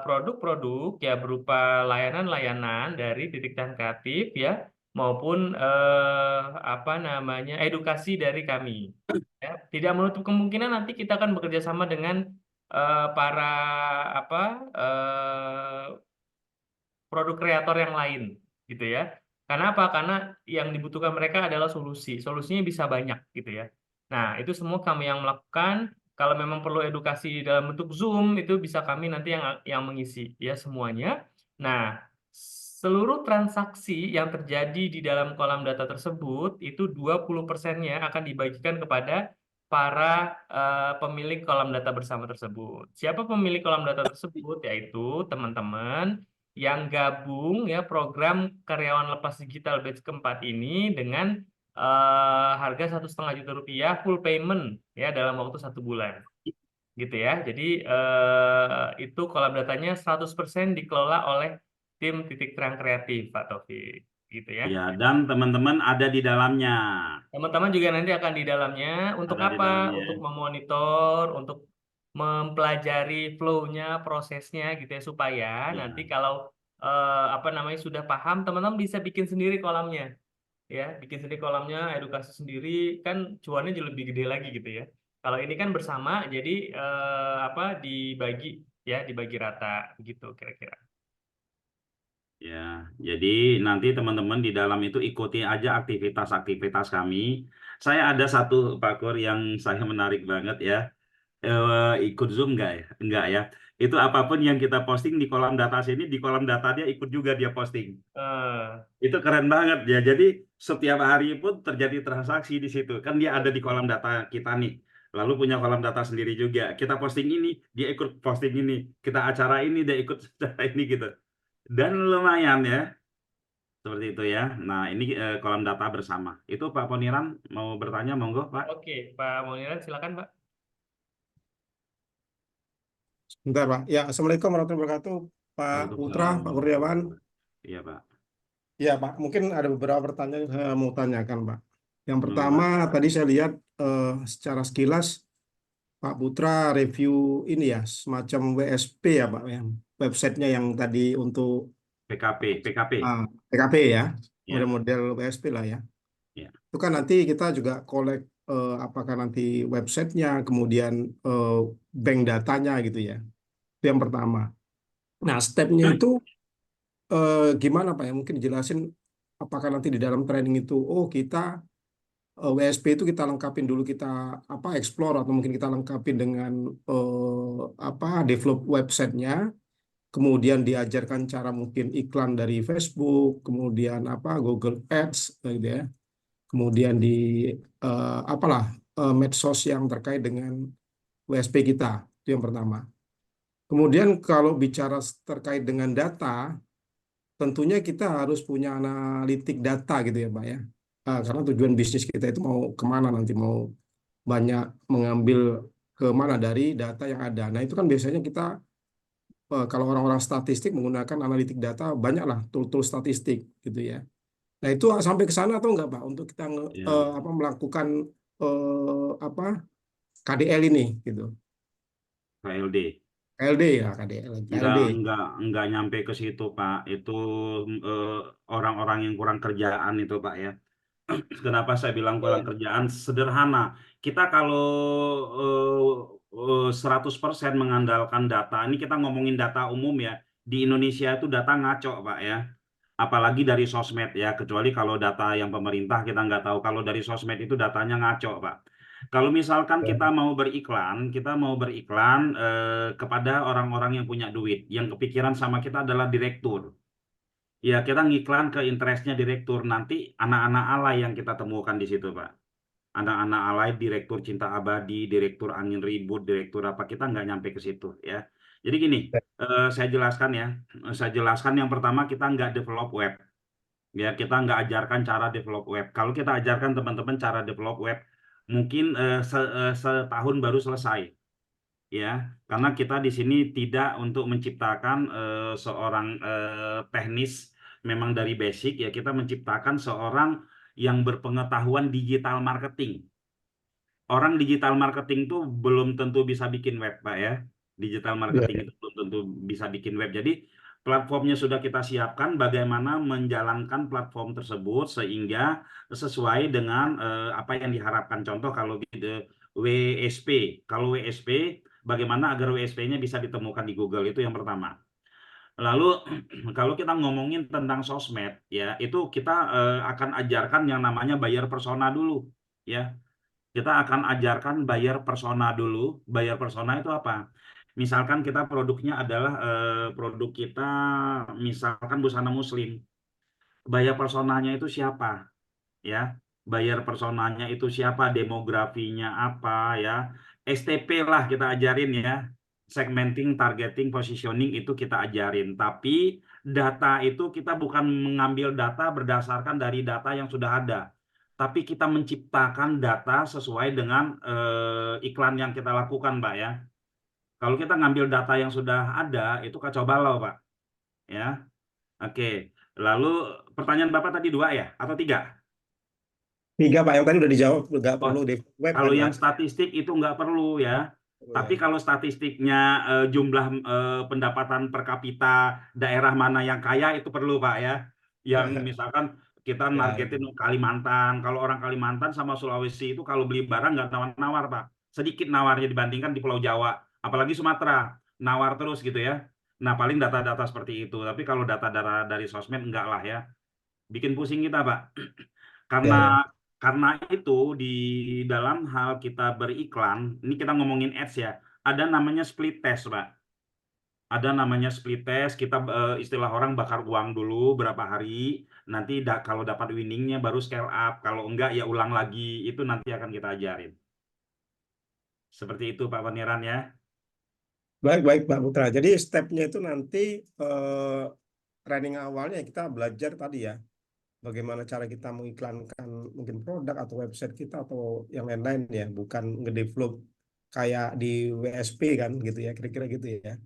produk-produk ya, berupa layanan-layanan dari Titik Terang Kreatif ya, maupun apa namanya edukasi dari kami. Ya, tidak menutup kemungkinan nanti kita akan bekerja sama dengan para apa produk kreator yang lain gitu ya. Karena apa? Karena yang dibutuhkan mereka adalah solusi. Solusinya bisa banyak gitu ya. Nah, itu semua kami yang melakukan. Kalau memang perlu edukasi dalam bentuk Zoom, itu bisa kami nanti yang mengisi ya semuanya. Nah, seluruh transaksi yang terjadi di dalam kolam data tersebut itu 20%-nya akan dibagikan kepada para pemilik kolam data bersama tersebut. Siapa pemilik kolam data tersebut? Yaitu teman-teman yang gabung ya program karyawan lepas digital batch keempat ini dengan harga 1,5 juta rupiah full payment ya dalam waktu 1 bulan gitu ya. Jadi itu kolam datanya 100% dikelola oleh tim Titik Terang Kreatif Pak Taufik gitu ya. Ya, dan teman-teman ada di dalamnya. Teman-teman juga nanti akan di dalamnya untuk Ada di apa? dalamnya. Untuk memonitor, untuk mempelajari flow-nya, prosesnya gitu ya supaya nanti Ya, kalau apa namanya sudah paham, teman-teman bisa bikin sendiri kolamnya, ya, bikin sendiri kolamnya, edukasi sendiri, kan cuannya jadi lebih gede lagi gitu ya. Kalau ini kan bersama, jadi apa dibagi ya, dibagi rata gitu kira-kira. ya. Jadi nanti teman-teman di dalam itu ikuti aja aktivitas-aktivitas kami. Saya ada satu Pak Kur yang saya menarik banget ya. Ikut Zoom nggak ya? Enggak ya. Itu apapun yang kita posting di kolam data sini, di kolam data dia ikut juga dia posting. Eh, Itu keren banget ya. Jadi setiap hari pun terjadi transaksi di situ. Kan dia ada di kolam data kita nih. Lalu punya kolam data sendiri juga. Kita posting ini, dia ikut posting ini. Kita acara ini, dia ikut acara ini gitu. Dan lumayan ya. Seperti itu ya. Nah, ini kolam data bersama. Itu Pak Poniran mau bertanya, monggo Pak. oke, Pak Muniran silakan Pak. Bentar, Pak. Ya, Assalamualaikum warahmatullahi wabarakatuh, Pak Putra, Waalaikumsalam Pak warahmatullahi Kurniawan. wabarakatuh. Iya Pak. Ya, Pak. Mungkin ada beberapa pertanyaan yang saya mau tanyakan, Pak. Yang Monggo pertama, Pak. tadi saya lihat secara sekilas Pak Putra review ini ya, semacam WSP ya, Pak, yang websitenya yang tadi untuk PKP. PKP ya, Ya, model-model WSP lah ya. ya. Itu kan nanti kita juga collect apakah nanti websitenya, kemudian eh, bank datanya gitu ya. Itu yang pertama. Nah, stepnya itu gimana Pak ya? Mungkin dijelasin apakah nanti di dalam training itu, oh kita WSP itu kita lengkapin dulu kita apa explore atau mungkin kita lengkapin dengan apa develop websitenya. kemudian diajarkan cara mungkin iklan dari Facebook, kemudian apa Google Ads gitu ya, kemudian di apalah medsos yang terkait dengan WSP kita, itu yang pertama. Kemudian kalau bicara terkait dengan data, tentunya kita harus punya analitik data gitu ya, Pak ya. Karena tujuan bisnis kita itu mau kemana nanti, mau banyak mengambil kemana dari data yang ada. Nah itu kan biasanya kita kalau orang-orang statistik menggunakan analitik data banyaklah tool-tool statistik gitu ya. Nah itu sampai ke sana atau enggak Pak untuk kita Ya, apa melakukan apa KDL ini gitu. KLD. KLD ya KDL, Enggak, KLD. enggak nyampe ke situ, Pak. Itu eh, orang-orang yang kurang kerjaan itu, Pak ya. Kenapa saya bilang kurang kerjaan? Sederhana. Kita kalau 100% mengandalkan data, ini kita ngomongin data umum ya. Di Indonesia itu data ngaco, Pak ya. Apalagi dari sosmed ya. Kecuali kalau data yang pemerintah kita nggak tahu. Kalau dari sosmed itu datanya ngaco, Pak. Kalau misalkan kita mau beriklan kepada orang-orang yang punya duit. Yang kepikiran sama kita adalah direktur. Ya, kita ngiklan ke interestnya direktur. Nanti anak-anak alay yang kita temukan di situ, Pak. Anak-anak alay, direktur cinta abadi, direktur angin ribut, direktur apa, kita nggak nyampe ke situ, ya. Jadi gini, saya jelaskan ya. Saya jelaskan yang pertama, kita nggak develop web. Ya, kita nggak ajarkan cara develop web. Kalau kita ajarkan teman-teman cara develop web, mungkin setahun baru selesai. Ya, karena kita di sini tidak untuk menciptakan seorang teknis memang dari basic ya kita menciptakan seorang yang berpengetahuan digital marketing. Orang digital marketing tuh belum tentu bisa bikin web, Pak ya. Digital Iya, marketing iya. itu belum tentu bisa bikin web. Jadi platformnya sudah kita siapkan bagaimana menjalankan platform tersebut sehingga sesuai dengan apa yang diharapkan. Contoh kalau gitu WSP, kalau WSP bagaimana agar WSP-nya bisa ditemukan di Google itu yang pertama. Lalu kalau kita ngomongin tentang sosmed ya itu kita akan ajarkan yang namanya buyer persona dulu ya. Kita akan ajarkan buyer persona dulu. Buyer persona itu apa? Misalkan kita produknya adalah produk kita misalkan busana muslim. Buyer personanya itu siapa? Ya, buyer personanya itu siapa? Demografinya apa ya? STP lah kita ajarin ya. Segmenting, targeting, positioning itu kita ajarin. Tapi data itu kita bukan mengambil data berdasarkan dari data yang sudah ada. Tapi kita menciptakan data sesuai dengan iklan yang kita lakukan, Pak ya. Kalau kita ngambil data yang sudah ada, itu kacau balau, Pak. Ya, oke. Lalu pertanyaan Bapak tadi dua ya, atau tiga? Tiga Pak yang tadi udah dijawab, nggak Oh, perlu di web kalau kan Pak. yang statistik itu nggak perlu ya. Oh, Tapi ya. kalau statistiknya jumlah pendapatan per kapita daerah mana yang kaya itu perlu, Pak ya. Yang misalkan kita Ya, nargetin Kalimantan. Kalau orang Kalimantan sama Sulawesi itu kalau beli barang nggak nawar-nawar, Pak. Sedikit nawarnya dibandingkan di Pulau Jawa. Apalagi Sumatera. Nawar terus gitu ya. Nah, paling data-data seperti itu. Tapi kalau data dari sosmed enggak lah ya. Bikin pusing kita, Pak. ya, Karena ya. karena itu di dalam hal kita beriklan, ini kita ngomongin ads ya, ada namanya split test, Pak. Ada namanya split test, kita istilah orang bakar uang dulu berapa hari, nanti kalau dapat winningnya baru scale up, kalau enggak ya ulang lagi, itu nanti akan kita ajarin. Seperti itu Pak Paniran ya. Baik, baik Pak Putra. Jadi stepnya itu nanti eh, training awalnya kita belajar tadi ya, bagaimana cara kita mengiklankan mungkin produk atau website kita atau yang lain-lain ya, bukan ngedevelop kayak di WSP kan gitu ya, kira-kira gitu ya.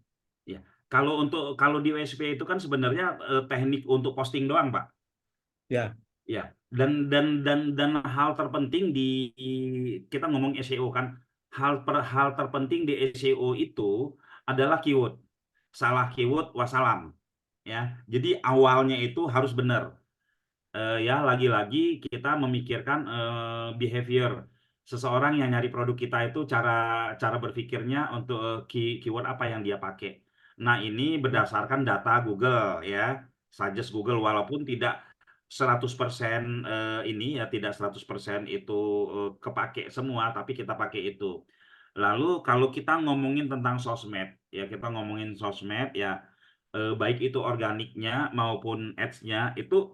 Ya. Kalau di WSP itu kan sebenarnya teknik untuk posting doang, Pak. Ya, Ya, dan hal terpenting kita ngomong SEO kan, hal terpenting di SEO itu adalah keyword. Salah keyword wassalam. Ya, jadi awalnya itu harus benar. Ya, lagi-lagi kita memikirkan behavior seseorang yang nyari produk kita itu cara cara berpikirnya untuk keyword apa yang dia pakai. Nah, ini berdasarkan data Google ya. Suggest Google walaupun tidak 100% ini ya tidak 100% itu kepake semua tapi kita pakai itu. Lalu kalau kita ngomongin tentang sosmed ya kita ngomongin sosmed ya baik itu organiknya maupun ads-nya, itu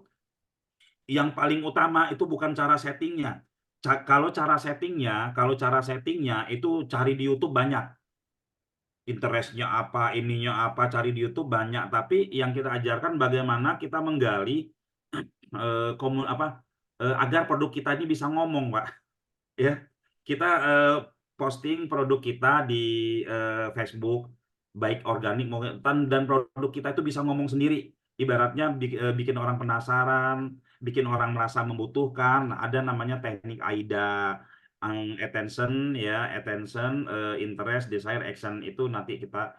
yang paling utama itu bukan cara settingnya. Kalau cara settingnya itu cari di YouTube banyak. Interestnya apa, ininya apa, cari di YouTube banyak. Tapi yang kita ajarkan bagaimana kita menggali agar produk kita ini bisa ngomong, Pak. Ya, kita posting produk kita di Facebook, baik organik maupun dan produk kita itu bisa ngomong sendiri. Ibaratnya bikin orang penasaran, bikin orang merasa membutuhkan. Ada namanya teknik AIDA, attention, ya, attention, interest, desire, action, itu nanti kita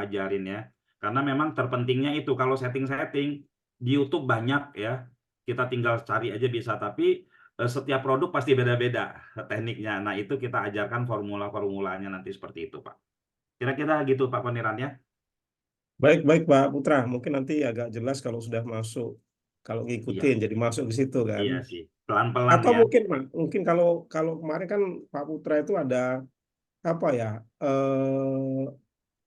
ajarin ya. Karena memang terpentingnya itu, kalau setting-setting di YouTube banyak ya, kita tinggal cari aja bisa. Tapi setiap produk pasti beda-beda tekniknya. Nah, itu kita ajarkan formula-formulanya nanti seperti itu, Pak. Kira-kira gitu, Pak Paniran ya. Baik, baik Pak Putra. Mungkin nanti agak jelas kalau sudah masuk, kalau Iya, ngikutin, jadi masuk ke situ kan. iya sih. Pelan-pelan Atau ya. mungkin Pak, mungkin kalau kalau kemarin kan Pak Putra itu ada apa ya?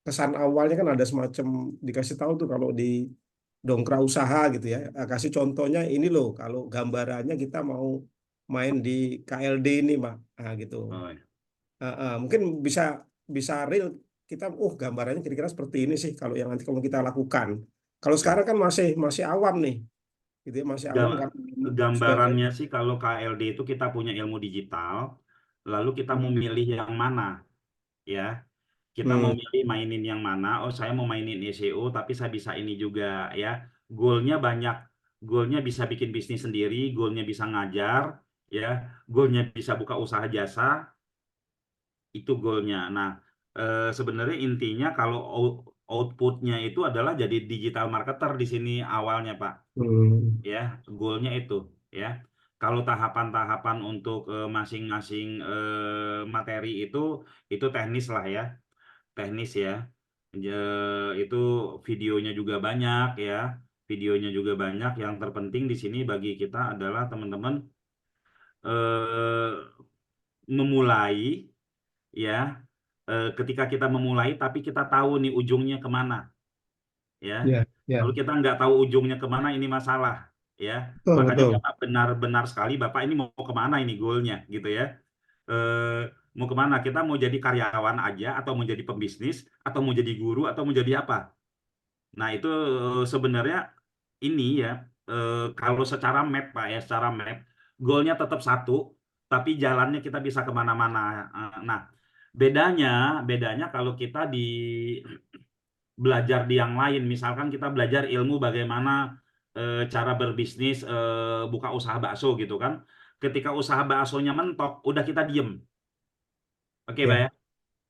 Kesan awalnya kan ada semacam dikasih tahu tuh kalau di dongkrak usaha gitu ya. Kasih contohnya ini loh, kalau gambarannya kita mau main di KLD ini, Pak. Nah, gitu. Oh, iya. Mungkin bisa bisa real kita gambarannya kira-kira seperti ini sih kalau yang nanti kalau kita lakukan. Kalau Ya. sekarang kan masih masih awam nih, gitu ya, masih awam Gam- karena sebagai Gambarannya sih kalau KLD itu kita punya ilmu digital, lalu kita mau milih yang mana ya. Kita mau hmm, milih mainin yang mana. Oh, saya mau mainin SEO, tapi saya bisa ini juga ya. Goalnya banyak. Goalnya bisa bikin bisnis sendiri, goalnya bisa ngajar, ya. Goalnya bisa buka usaha jasa, itu goalnya. Nah, sebenarnya intinya kalau outputnya itu adalah jadi digital marketer di sini awalnya, Pak. hmm, Ya, goalnya itu, ya. Kalau tahapan-tahapan untuk masing-masing materi itu teknis lah ya, teknis ya. Itu videonya juga banyak ya, videonya juga banyak. Yang terpenting di sini bagi kita adalah teman-teman eh, memulai ya. Ketika kita memulai, tapi kita tahu nih ujungnya kemana ya. ya, Kalau ya, kita nggak tahu ujungnya kemana, ini masalah ya. betul, Makanya betul. Bapak benar-benar sekali, Bapak ini mau kemana ini goalnya gitu ya. Mau kemana? Kita mau jadi karyawan aja, atau mau jadi pembisnis, atau mau jadi guru, atau mau jadi apa? Nah, itu sebenarnya ini ya, kalau secara map Pak ya, secara map, goalnya tetap satu, tapi jalannya kita bisa kemana-mana. Nah, bedanya, bedanya kalau kita belajar di yang lain, misalkan kita belajar ilmu bagaimana cara berbisnis, buka usaha bakso gitu kan. Ketika usaha baksonya mentok, udah kita diem. Oke, Pak Ya, ya.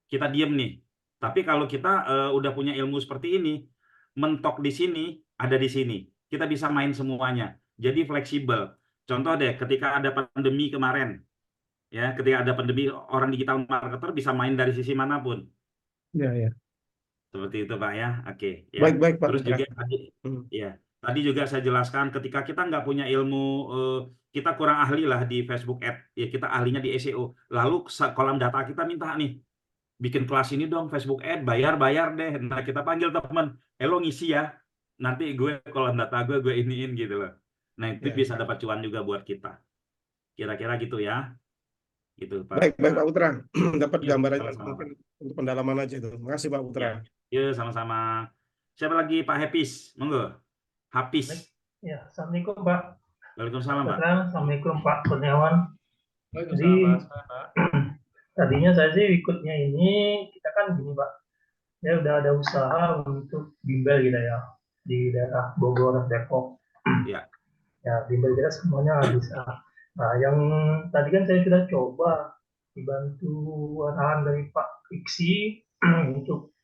Kita diem nih. Tapi kalau kita udah punya ilmu seperti ini, mentok di sini, ada di sini. Kita bisa main semuanya. Jadi fleksibel. Contoh deh, ketika ada pandemi kemarin, ya, ketika ada pandemi, orang digital marketer bisa main dari sisi manapun. ya, ya. Seperti itu, Pak ya. Oke, ya. Baik, baik Pak Terus Putra. juga tadi, Hmm, ya, tadi juga saya jelaskan ketika kita nggak punya ilmu, kita kurang ahli lah di Facebook Ad, ya kita ahlinya di SEO. Lalu kolam data kita minta nih, bikin kelas ini dong Facebook Ad, bayar deh. Nah, kita panggil teman, lo ngisi ya, nanti gue kolam data gue iniin gitu loh. Nah, itu ya. bisa dapat cuan juga buat kita. Kira-kira gitu ya, gitu Pak. Baik, baik Pak Putra. Dapat Yuk, gambarannya sama-sama mungkin Pak. untuk pendalaman aja itu. Terima kasih Pak Putra. Ya, yuk sama-sama. Siapa lagi Pak Hapis? Monggo. Hapis. Ya, Assalamualaikum Pak Waalaikumsalam Pak. Putra, Assalamualaikum Pak Kurniawan. Jadi Waalaikumsalam, Pak. tadinya saya sih ikutnya ini, kita kan gini Pak, ya udah ada usaha untuk bimbel gitu ya, di daerah Bogor, Depok. Ya. Ya, bimbel kita semuanya bisa. Nah, yang tadi kan saya sudah coba dibantu arahan dari Pak Fiksi untuk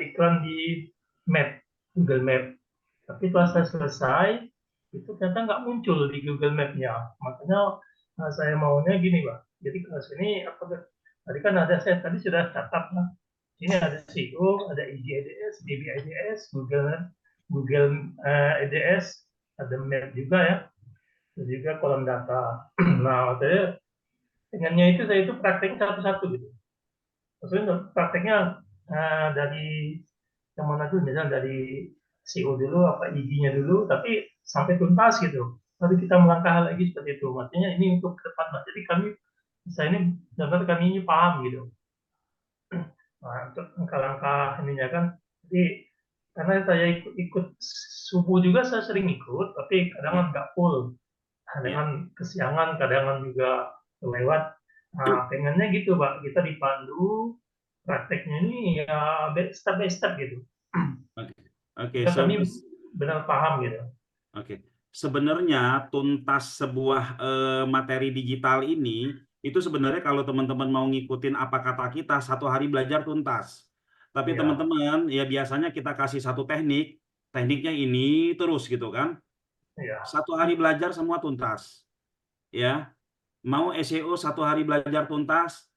iklan di Map, Google Map. Tapi setelah saya selesai, itu ternyata nggak muncul di Google Map-nya. Makanya saya maunya gini, Pak. Jadi ke sini, tadi kan ada, saya tadi sudah catat, lah. Ini ada SEO, ada IGADS, BBIDS, Google ADS, ada map juga ya, dan juga kolom data. Nah, waktu dengannya itu saya itu prakteknya satu-satu gitu. Maksudnya prakteknya dari yang mana tuh misalnya dari SEO dulu, apa IG-nya dulu, tapi sampai tuntas gitu. Lalu kita melangkah lagi seperti itu. Artinya ini untuk ke depan, Mas. Jadi kami, saya ini benar kami ini paham gitu. Nah, untuk langkah-langkah ininya kan. Jadi karena saya ikut subuh juga saya sering ikut, tapi kadang Ya, nggak full. ya. Kadang kesiangan, kadang juga lewat. Nah, pengennya gitu, Pak. Kita dipandu prakteknya ini ya step by step gitu. Oke, oke. Kita kami benar paham gitu. Oke. Sebenarnya tuntas sebuah materi digital ini itu sebenarnya kalau teman-teman mau ngikutin apa kata kita 1 hari belajar tuntas. Tapi Iya, teman-teman ya biasanya kita kasih satu teknik, tekniknya ini terus gitu kan. iya, 1 hari belajar semua tuntas. Ya, mau SEO 1 hari belajar tuntas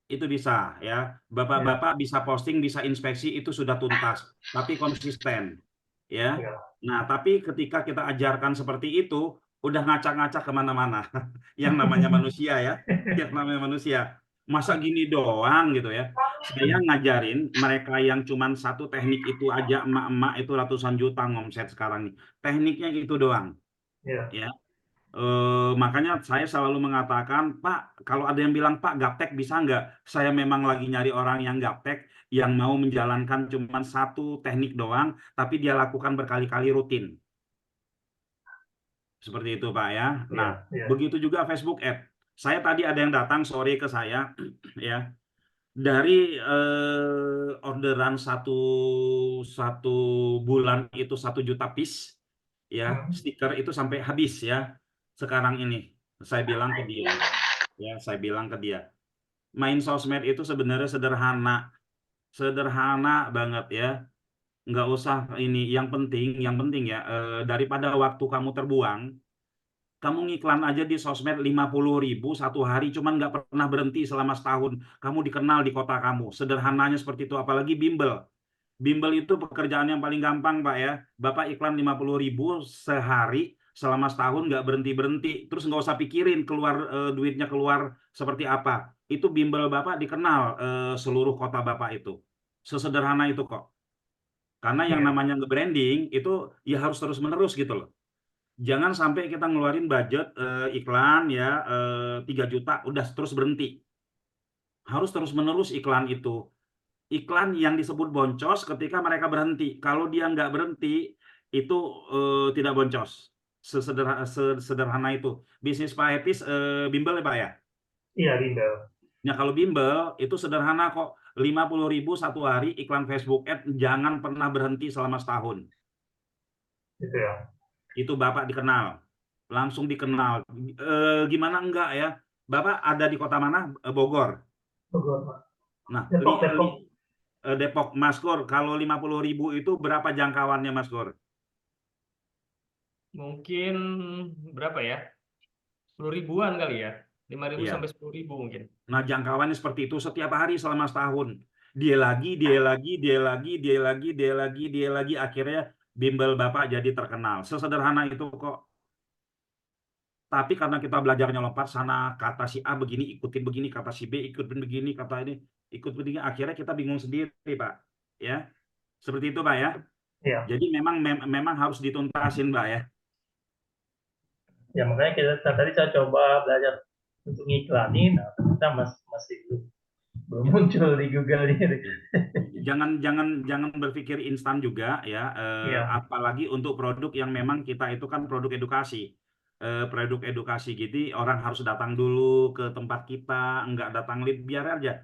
itu bisa ya. iya, Bapak-bapak bisa posting, bisa inspeksi itu sudah tuntas, tapi konsisten ya. iya, Nah, tapi ketika kita ajarkan seperti itu, udah ngacak-ngacak kemana-mana. Yang namanya manusia ya, yang namanya manusia. Masa gini doang gitu ya. Saya ngajarin mereka yang cuman satu teknik itu aja, emak-emak itu ratusan juta ngomset sekarang nih. Tekniknya itu doang iya, ya. Makanya saya selalu mengatakan, Pak, kalau ada yang bilang, Pak, gaptek bisa nggak? Saya memang lagi nyari orang yang gaptek, yang mau menjalankan cuma satu teknik doang, tapi dia lakukan berkali-kali rutin. Seperti itu, Pak ya. iya, Nah, iya. begitu juga Facebook Ad. Saya tadi ada yang datang sore ke saya, ya, dari orderan satu bulan itu 1 juta piece, ya, Hmm, stiker itu sampai habis ya. Sekarang ini, saya bilang ke dia. Ya, saya bilang ke dia, main sosmed itu sebenarnya sederhana banget ya, nggak usah ini. Yang penting ya, daripada waktu kamu terbuang, kamu ngiklan aja di sosmed 50.000 1 hari, cuman nggak pernah berhenti selama setahun, kamu dikenal di kota kamu. Sederhananya seperti itu, apalagi bimbel. Bimbel itu pekerjaan yang paling gampang, Pak ya. Bapak iklan 50.000 sehari selama setahun nggak berhenti-berhenti. Terus nggak usah pikirin keluar duitnya keluar seperti apa. Itu bimbel Bapak dikenal seluruh kota Bapak itu. Sesederhana itu kok. Karena yang iya, namanya nge-branding itu ya harus terus-menerus gitu loh. Jangan sampai kita ngeluarin budget iklan ya 3 juta udah terus berhenti. Harus terus-menerus iklan itu. Iklan yang disebut boncos ketika mereka berhenti. Kalau dia nggak berhenti, itu tidak boncos. Sesederhana itu. Bisnis Pak Hepis bimbel ya Pak ya? iya, Rimbel. Ya kalau bimbel itu sederhana kok. 50.000 1 hari iklan Facebook Ad, jangan pernah berhenti selama setahun. Gitu ya. Itu Bapak dikenal. Langsung dikenal. Gimana enggak ya? Bapak ada di kota mana? Bogor. Bogor, Pak. Nah, Depok, Depok. Depok, Mas Gor, kalau 50.000 itu berapa jangkauannya Mas Gor? Mungkin berapa ya? 10 ribuan kali ya. 5.000 Iya. sampai 10.000 mungkin. Nah, jangkauannya seperti itu setiap hari selama setahun. Dia lagi, dia lagi, dia lagi, dia lagi, dia lagi, dia lagi. Akhirnya bimbel Bapak jadi terkenal. Sesederhana itu kok. Tapi karena kita belajarnya lompat sana, kata si A begini, ikutin begini, kata si B ikutin begini, kata ini ikut begini. Akhirnya kita bingung sendiri, Pak. Ya, seperti itu, Pak ya. Iya. Jadi memang harus dituntasin, Pak ya. Ya makanya tadi saya coba belajar untuk ngiklanin, nah ternyata masih belum muncul di Google ini. Jangan berpikir instan juga ya, Iya, apalagi untuk produk yang memang kita itu kan produk edukasi. Produk edukasi gitu orang harus datang dulu ke tempat kita, nggak datang lead, biar aja.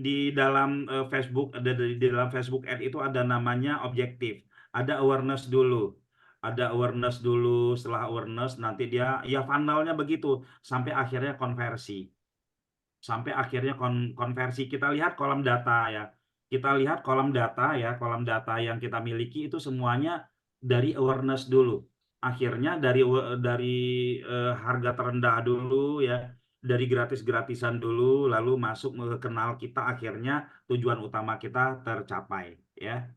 Di dalam Facebook, di dalam Facebook Ad itu ada namanya objektif, ada awareness dulu. Ada awareness dulu, setelah awareness nanti dia ya funnelnya begitu sampai akhirnya konversi. Sampai akhirnya konversi. Kita lihat kolom data ya. Kita lihat kolom data ya, kolom data yang kita miliki itu semuanya dari awareness dulu. Akhirnya dari harga terendah dulu ya, dari gratis-gratisan dulu, lalu masuk kenal kita, akhirnya tujuan utama kita tercapai ya.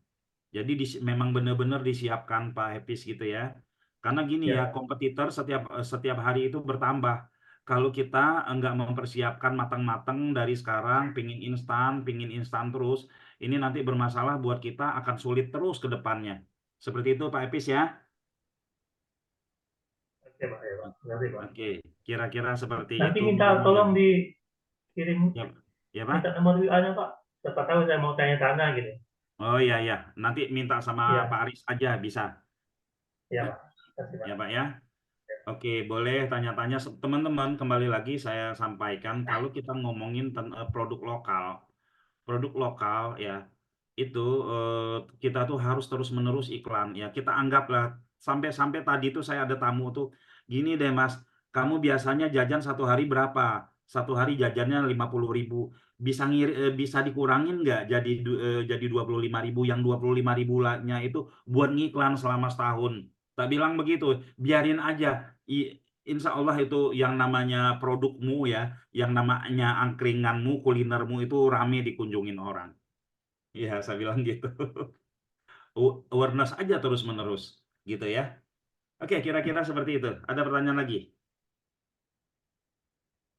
Jadi memang benar-benar disiapkan Pak Hepis gitu ya. Karena gini ya, ya, kompetitor setiap hari itu bertambah. kalau kita nggak mempersiapkan matang-matang dari sekarang, pingin instan terus, ini nanti bermasalah buat kita, akan sulit terus ke depannya. Seperti itu Pak Epis ya. Oke Pak, ya Pak. Ngerti Pak. Oke, kira-kira seperti Nanti itu. minta Mudah-mudahan. tolong dikirim, Ya, ya Pak. minta nomor WA-nya Pak. Siapa tahu saya mau tanya-tanya gitu. Oh iya ya, nanti minta sama Iya, Pak Aris aja bisa. iya Pak. Terima kasih Pak. Ya Pak ya. Oke, boleh tanya-tanya teman-teman. Kembali lagi saya sampaikan kalau kita ngomongin produk lokal. Produk lokal ya itu kita tuh harus terus-menerus iklan ya. Kita anggaplah sampai tadi tuh saya ada tamu tuh gini deh Mas, kamu biasanya jajan satu hari berapa? Satu hari jajannya 50.000. Bisa dikurangin nggak jadi 25.000, yang 25.000-nya itu buat ngiklan selama setahun. Tak bilang begitu, biarin aja. Insya Allah itu yang namanya produkmu ya, yang namanya angkringanmu, kulinermu itu rame dikunjungin orang. Iya, saya bilang gitu. Awareness aja terus-menerus, gitu ya. Oke, kira-kira seperti itu. Ada pertanyaan lagi?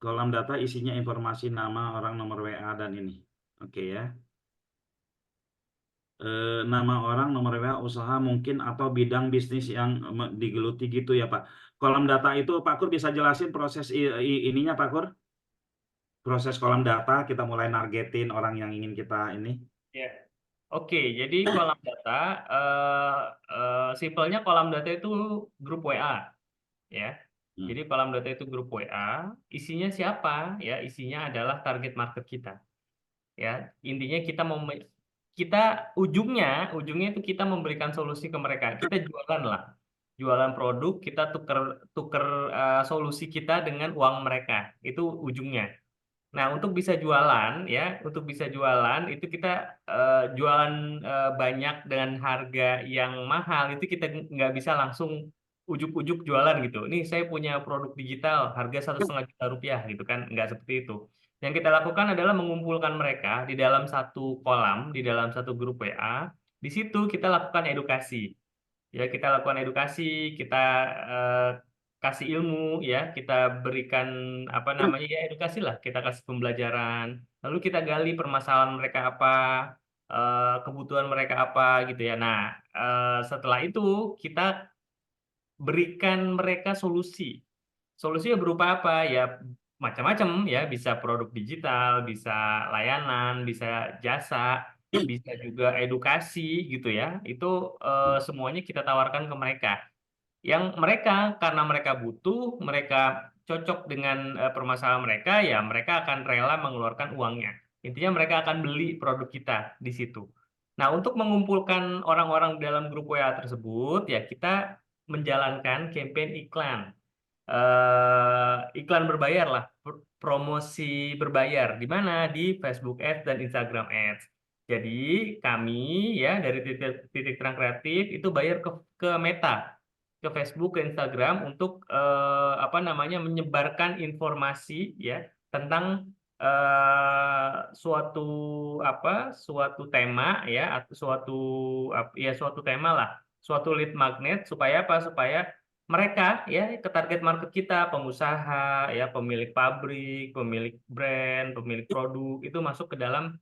Kolom data isinya informasi nama orang, nomor WA, dan ini. Oke ya. Nama orang, nomor WA, usaha mungkin, atau bidang bisnis yang digeluti gitu ya Pak. Kolom data itu Pak Kur bisa jelasin proses ininya Pak Kur? Proses kolom data, kita mulai nargetin orang yang ingin kita ini. Ya. Oke, jadi kolam data, simpelnya kolam data itu grup WA, ya. Hmm. Jadi kolam data itu grup WA, isinya siapa? Ya, isinya adalah target market kita. Ya, intinya kita ujungnya itu kita memberikan solusi ke mereka. Kita jualan lah, jualan produk, kita tuker solusi kita dengan uang mereka. Itu ujungnya. Nah, untuk bisa jualan ya, untuk bisa jualan itu kita jualan banyak dengan harga yang mahal, itu kita nggak bisa langsung ujuk-ujuk jualan gitu. Nih saya punya produk digital harga 1,5 juta rupiah gitu kan, nggak seperti itu. Yang kita lakukan adalah mengumpulkan mereka di dalam satu kolam, di dalam satu grup WA. Di situ kita lakukan edukasi. Ya, kita lakukan edukasi, kita eh, kasih ilmu, ya, kita berikan apa namanya ya edukasi lah, kita kasih pembelajaran, lalu kita gali permasalahan mereka apa, kebutuhan mereka apa gitu ya. Nah, setelah itu kita berikan mereka solusi. Solusinya berupa apa? Ya macam-macam ya, bisa produk digital, bisa layanan, bisa jasa, bisa juga edukasi gitu ya. Itu semuanya kita tawarkan ke mereka. Yang mereka karena mereka butuh, mereka cocok dengan permasalahan mereka, ya mereka akan rela mengeluarkan uangnya. Intinya mereka akan beli produk kita di situ. Nah, untuk mengumpulkan orang-orang dalam grup WA tersebut, ya kita menjalankan campaign iklan. Iklan berbayar lah, promosi berbayar. Di mana? Di Facebook Ads dan Instagram Ads. Jadi kami ya dari titik terang kreatif itu bayar ke Meta, ke Facebook, ke Instagram untuk apa namanya menyebarkan informasi ya tentang suatu suatu tema ya atau suatu tema lah, suatu lead magnet supaya apa? Supaya mereka ya ke target market kita, pengusaha ya, pemilik pabrik, pemilik brand, pemilik produk itu masuk ke dalam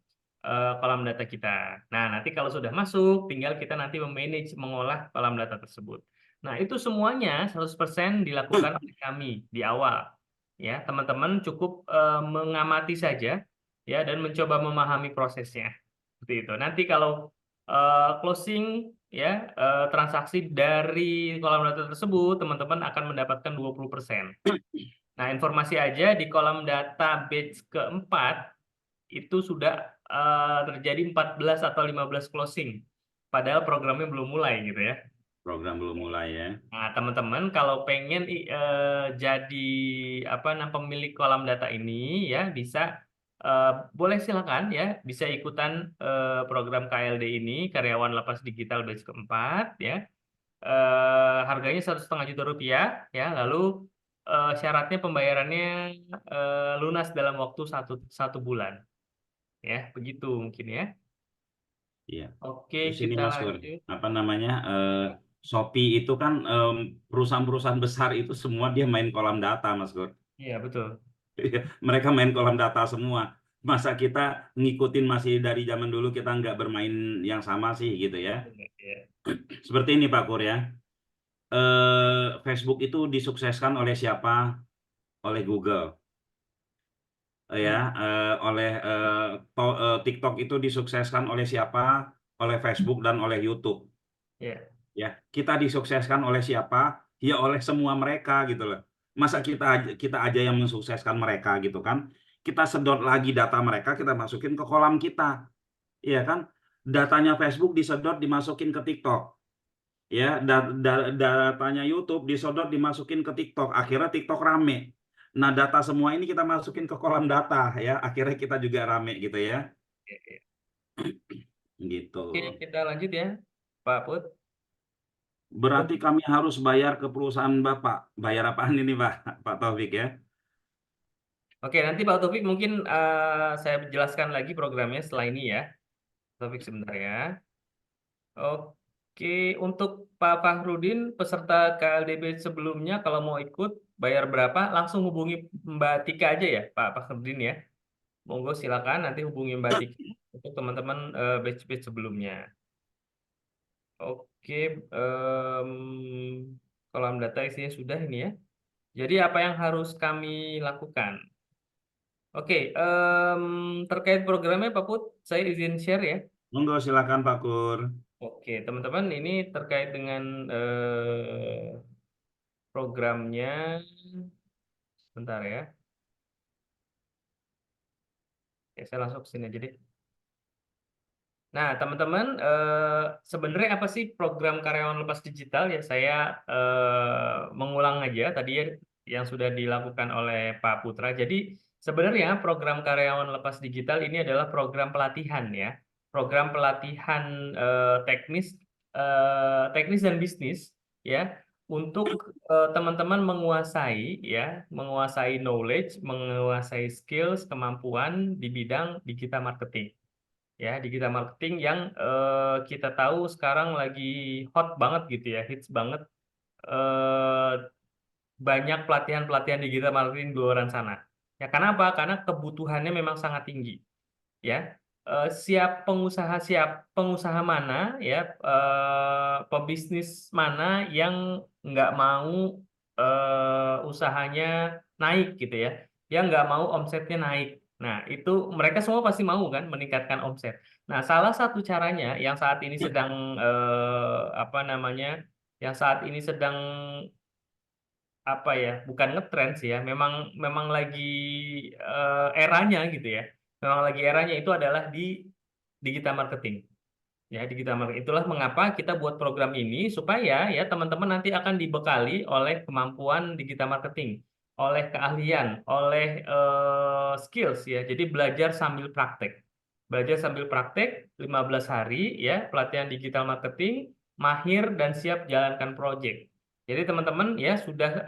kolam data kita. Nah, nanti kalau sudah masuk, tinggal kita nanti memanage, mengolah kolam data tersebut. Nah, itu semuanya 100% dilakukan oleh kami di awal. Ya, teman-teman cukup mengamati saja ya dan mencoba memahami prosesnya. Seperti itu. Nanti kalau closing ya transaksi dari kolam data tersebut, teman-teman akan mendapatkan 20%. Nah, informasi aja di kolam data batch keempat itu sudah terjadi 14 atau 15 closing. Padahal programnya belum mulai gitu ya. Program belum mulai ya. Nah, teman-teman kalau pengen jadi pemilik kolam data ini ya bisa boleh silakan ya bisa ikutan program KLD ini, karyawan lapas digital batch keempat ya. Harganya 1,5 juta rupiah ya. Lalu syaratnya pembayarannya lunas dalam waktu satu bulan ya. Begitu mungkin ya. Iya. Oke, Terus ini kita Mas Kur, lanjut. apa namanya? Shopee itu kan perusahaan-perusahaan besar itu semua dia main kolam data Mas Kur. Iya, betul. Iya, mereka main kolam data semua. Masa kita ngikutin masih dari zaman dulu kita nggak bermain yang sama sih gitu ya. Iya. Seperti ini Pak Kur ya. Facebook itu disukseskan oleh siapa? Oleh Google. Ya, Hmm, TikTok itu disukseskan oleh siapa? Oleh Facebook dan oleh YouTube. iya. Ya, kita disukseskan oleh siapa? Ya oleh semua mereka gitu loh. Masa kita aja yang mensukseskan mereka gitu kan? Kita sedot lagi data mereka, kita masukin ke kolam kita, iya kan? Datanya Facebook disedot dimasukin ke TikTok, ya. Datanya YouTube disedot dimasukin ke TikTok. Akhirnya TikTok rame. Nah, data semua ini kita masukin ke kolam data, ya. Akhirnya kita juga rame gitu ya, Iya, iya. gitu. Oke, kita lanjut ya, Pak Put. Berarti kami harus bayar ke perusahaan Bapak. Bayar apaan ini, Pak? Pak Taufik ya? Oke, nanti Pak Taufik mungkin saya jelaskan lagi programnya setelah ini ya. Taufik sebentar ya. Oke, untuk Pak Fahrudin, peserta KLDB sebelumnya, kalau mau ikut, bayar berapa? Langsung hubungi Mbak Tika aja ya, Pak Fahrudin ya. Monggo silakan nanti hubungi Mbak Tika untuk teman-teman batch-batch sebelumnya. Oke, kolam data isinya sudah ini ya. Jadi apa yang harus kami lakukan? Oke, terkait programnya Pak Put, saya izin share ya. Monggo silakan Pak Kur. Oke, teman-teman, ini terkait dengan programnya. Sebentar ya. Oke, saya langsung ke sini aja deh. Nah, teman-teman, sebenarnya apa sih program karyawan lepas digital ya? Saya mengulang aja tadi ya yang sudah dilakukan oleh Pak Putra. Jadi sebenarnya program karyawan lepas digital ini adalah program pelatihan ya, program pelatihan teknis dan bisnis ya untuk teman-teman menguasai ya, menguasai knowledge, menguasai skills, kemampuan di bidang digital marketing ya, digital marketing yang kita tahu sekarang lagi hot banget gitu ya, hits banget, eh, banyak pelatihan-pelatihan digital marketing di luar sana. Ya, karena apa? Karena kebutuhannya memang sangat tinggi ya. Siap pengusaha mana ya, pebisnis mana yang nggak mau usahanya naik gitu ya, yang nggak mau omsetnya naik. Nah, itu mereka semua pasti mau kan meningkatkan omset. Nah, salah satu caranya yang saat ini sedang apa namanya, yang saat ini sedang apa ya, bukan ngetrend sih ya, memang memang lagi eranya gitu ya, memang lagi eranya itu adalah di digital marketing ya, digital marketing. Itulah mengapa kita buat program ini supaya ya teman-teman nanti akan dibekali oleh kemampuan digital marketing, oleh keahlian, oleh skills ya, jadi belajar sambil praktek. Belajar sambil praktek 15 hari ya, pelatihan digital marketing, mahir dan siap jalankan project. Jadi teman-teman ya sudah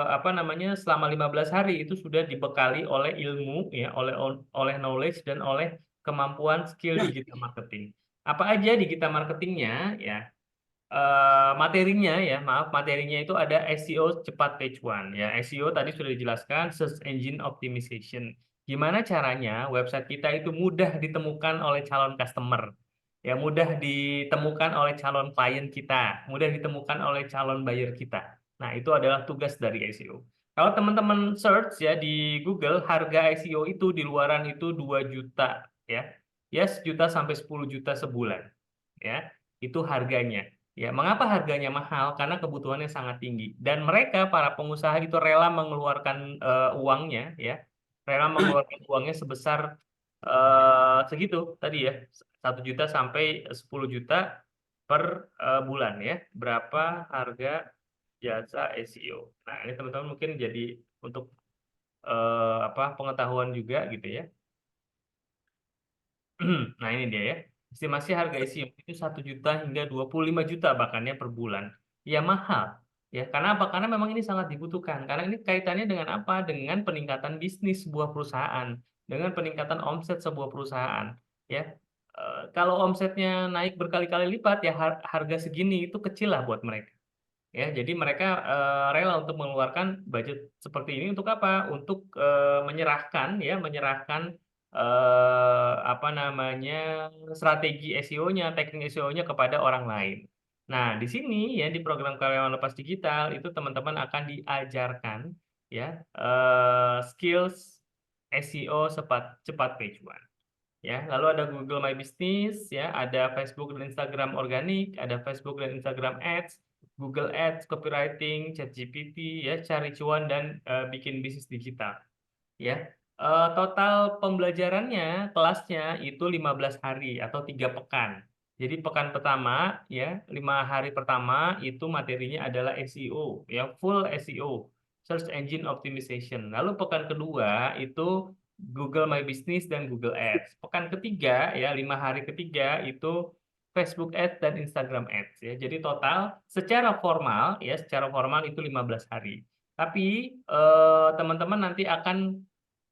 apa namanya, selama 15 hari itu sudah dibekali oleh ilmu ya, oleh knowledge dan oleh kemampuan skill digital marketing. Apa aja digital marketingnya ya? Materinya ya, maaf, materinya itu ada SEO cepat page one ya. SEO tadi sudah dijelaskan, search engine optimization. Gimana caranya website kita itu mudah ditemukan oleh calon customer, ya, mudah ditemukan oleh calon klien kita, mudah ditemukan oleh calon buyer kita. Nah, itu adalah tugas dari SEO. Kalau teman-teman search ya di Google, harga SEO itu di luaran itu 2 juta ya. Ya, 1 juta sampai 10 juta sebulan. Ya, itu harganya. Ya, mengapa harganya mahal? Karena kebutuhannya sangat tinggi. Dan mereka, para pengusaha itu rela mengeluarkan uangnya, ya, rela mengeluarkan uangnya sebesar segitu tadi ya, 1 juta sampai 10 juta per bulan ya. Berapa harga jasa SEO? Nah, ini teman-teman mungkin jadi untuk apa, pengetahuan juga gitu ya. Nah, ini dia ya. Estimasi harga SEO itu 1 juta hingga 25 juta bahkan ya per bulan. Ya mahal. Ya, karena apa? Karena memang ini sangat dibutuhkan. Karena ini kaitannya dengan apa? Dengan peningkatan bisnis sebuah perusahaan, dengan peningkatan omset sebuah perusahaan. Ya, kalau omsetnya naik berkali-kali lipat ya harga segini itu kecil lah buat mereka. ya. Jadi mereka rela untuk mengeluarkan budget seperti ini untuk apa? Untuk menyerahkan apa namanya strategi SEO-nya, teknik SEO-nya kepada orang lain. Nah, di sini ya di program karyawan lepas digital itu teman-teman akan diajarkan ya skills SEO cepat page one. Ya, lalu ada Google My Business, ya, ada Facebook dan Instagram organik, ada Facebook dan Instagram Ads, Google Ads, copywriting, ChatGPT, ya, cari cuan dan bikin bisnis digital. Ya, total pembelajarannya kelasnya itu 15 hari atau 3 pekan. Jadi pekan pertama, ya, 5 hari pertama itu materinya adalah SEO, ya, full SEO, Search Engine Optimization. Lalu pekan kedua itu Google My Business dan Google Ads. Pekan ketiga, ya, 5 hari ketiga itu Facebook Ads dan Instagram Ads, ya. Jadi total secara formal, ya, secara formal itu 15 hari. Tapi teman-teman nanti akan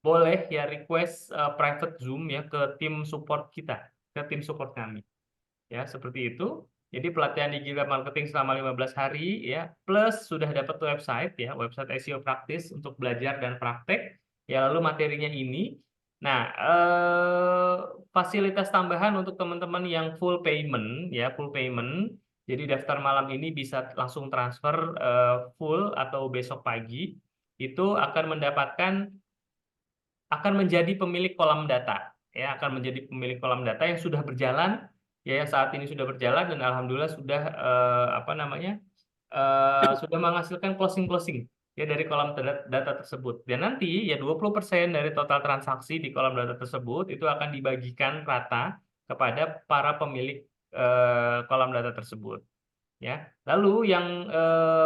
boleh ya request private Zoom ya ke tim support kita, ke tim support kami. Ya, seperti itu. Jadi pelatihan digital marketing selama 15 hari ya, plus sudah dapat website ya, website SEO praktis untuk belajar dan praktek. Ya, lalu materinya ini. Nah, fasilitas tambahan untuk teman-teman yang full payment ya, full payment. Jadi daftar malam ini bisa langsung transfer full atau besok pagi itu akan menjadi pemilik kolam data ya, akan menjadi pemilik kolam data yang sudah berjalan ya, saat ini sudah berjalan dan alhamdulillah sudah apa namanya sudah menghasilkan closing ya dari kolam data tersebut. Dan nanti ya 20% dari total transaksi di kolam data tersebut itu akan dibagikan rata kepada para pemilik kolam data tersebut ya. Lalu yang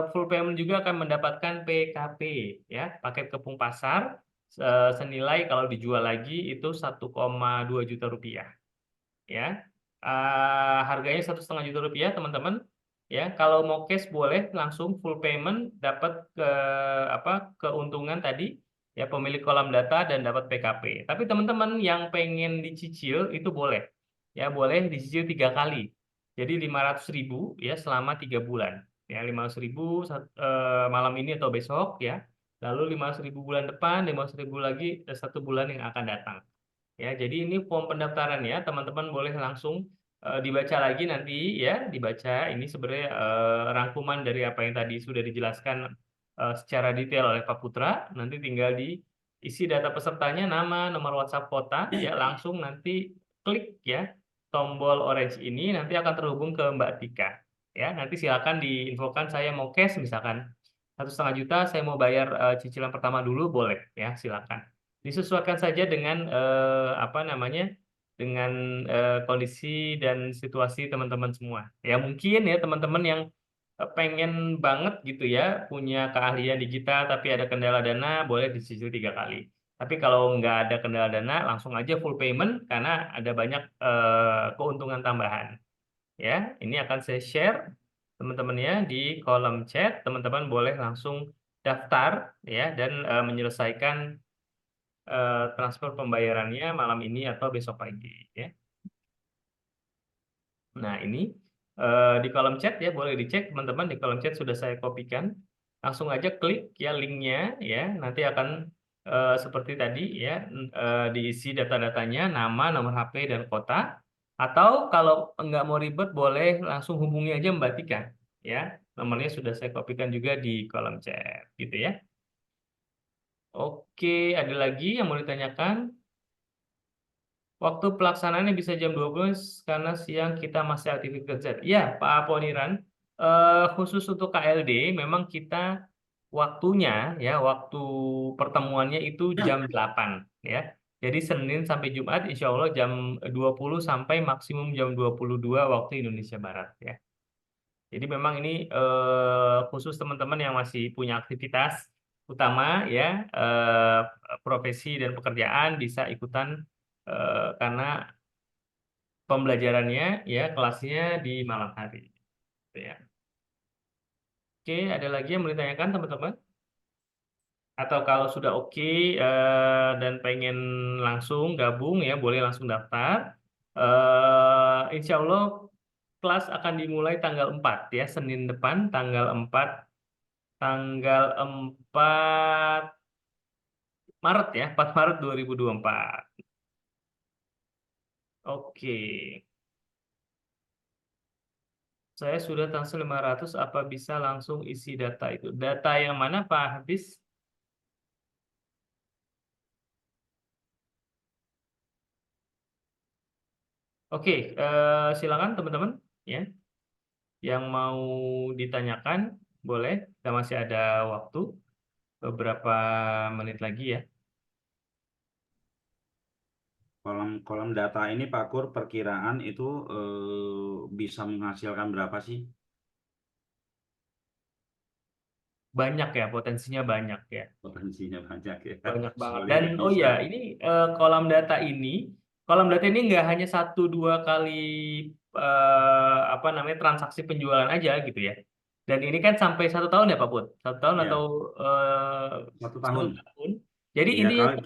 full payment juga akan mendapatkan PKP ya, paket kepung pasar senilai kalau dijual lagi itu 1,2 juta rupiah ya. Harganya 1,5 juta rupiah teman-teman ya. Kalau mau cash boleh langsung full payment dapat keuntungan tadi ya, pemilik kolam data dan dapat PKP. Tapi teman-teman yang pengen dicicil itu boleh ya, boleh dicicil 3 kali. Jadi 500.000 ya selama 3 bulan ya, 500.000 malam ini atau besok ya. Lalu 500.000 bulan depan, 500.000 lagi 1 bulan yang akan datang. Ya, jadi ini form pendaftaran ya, teman-teman boleh langsung dibaca lagi nanti ya, dibaca. Ini sebenarnya rangkuman dari apa yang tadi sudah dijelaskan secara detail oleh Pak Putra. Nanti tinggal diisi data pesertanya, nama, nomor WhatsApp kota, ya langsung nanti klik ya tombol orange ini, nanti akan terhubung ke Mbak Tika. Ya, nanti silakan diinfokan saya mau cash misalkan 1,5 juta, saya mau bayar cicilan pertama dulu, boleh ya, silakan. Disesuaikan saja dengan apa namanya, dengan kondisi dan situasi teman-teman semua. Ya mungkin ya teman-teman yang pengen banget gitu ya punya keahlian digital tapi ada kendala dana, boleh dicicil 3 kali. Tapi kalau nggak ada kendala dana, langsung aja full payment karena ada banyak keuntungan tambahan. Ya, ini akan saya share teman-teman ya di kolom chat. Teman-teman boleh langsung daftar ya dan menyelesaikan transfer pembayarannya malam ini atau besok pagi ya. Nah, ini di kolom chat ya, boleh dicek teman-teman, di kolom chat sudah saya kopikan. Langsung aja klik ya linknya ya, nanti akan seperti tadi ya, diisi data-datanya, nama, nomor HP dan kota. Atau kalau nggak mau ribet boleh langsung hubungi aja Mbak Tika ya. Nomornya sudah saya kopikan juga di kolom chat gitu ya. Oke, ada lagi yang mau ditanyakan? Waktu pelaksanaannya bisa jam 12 karena siang kita masih aktivitas kerja. Ya, Pak Poniran, khusus untuk KLD memang kita waktunya ya, waktu pertemuannya itu jam 8 ya. Jadi Senin sampai Jumat insya Allah jam 20 sampai maksimum jam 22 waktu Indonesia Barat ya. Jadi memang ini khusus teman-teman yang masih punya aktivitas utama ya, profesi dan pekerjaan bisa ikutan karena pembelajarannya ya kelasnya di malam hari. Gitu ya. Oke, ada lagi yang mau ditanyakan teman-teman? Atau kalau sudah oke dan pengen langsung gabung ya boleh langsung daftar. Insya Allah kelas akan dimulai tanggal 4 ya, Senin depan tanggal 4 Maret ya, 4 Maret 2024. Oke. Saya sudah transfer 500, apa bisa langsung isi data itu? Data yang mana Pak Hafiz? Oke, silakan teman-teman ya. Yang mau ditanyakan boleh, kita masih ada waktu beberapa menit lagi ya. Kolom data ini Pak Kur, perkiraan itu bisa menghasilkan berapa sih? Banyak ya, potensinya banyak ya. Potensinya banyak ya. Banyak banget. Solid Dan oh bisa. ya, ini kolam data ini nggak hanya 1-2 kali apa namanya transaksi penjualan aja gitu ya. Dan ini kan sampai 1 tahun ya Pak Put? 1 tahun Ya, atau 1 tahun. 1 tahun. Jadi Ya, ini kalau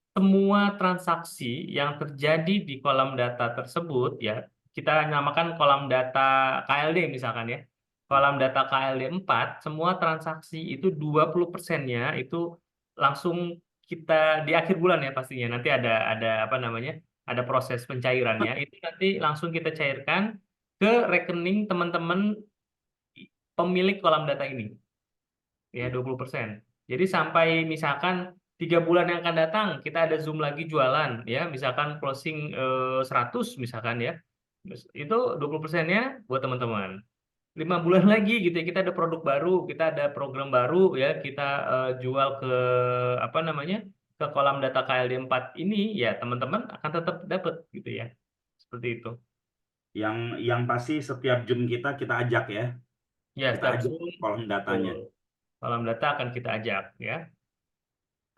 semua transaksi yang terjadi di kolam data tersebut ya, kita namakan kolam data KLD misalkan ya. Kolam data KLD 4, semua transaksi itu 20%-nya itu langsung kita di akhir bulan ya pastinya. Nanti ada apa namanya? Ada proses pencairannya. Itu nanti langsung kita cairkan ke rekening teman-teman pemilik kolam data ini. Ya, 20%. Jadi sampai misalkan 3 bulan yang akan datang kita ada Zoom lagi jualan ya, misalkan closing 100 misalkan ya. Itu 20%-nya buat teman-teman. 5 bulan lagi gitu ya, kita ada produk baru, kita ada program baru ya, kita jual ke apa namanya? Ke kolam data KLD 4 ini ya, teman-teman akan tetap dapat gitu ya. Seperti itu. yang pasti setiap Zoom kita ajak ya. Ya, Kita setiap ajak Zoom kolom datanya. kolam data akan kita ajak ya.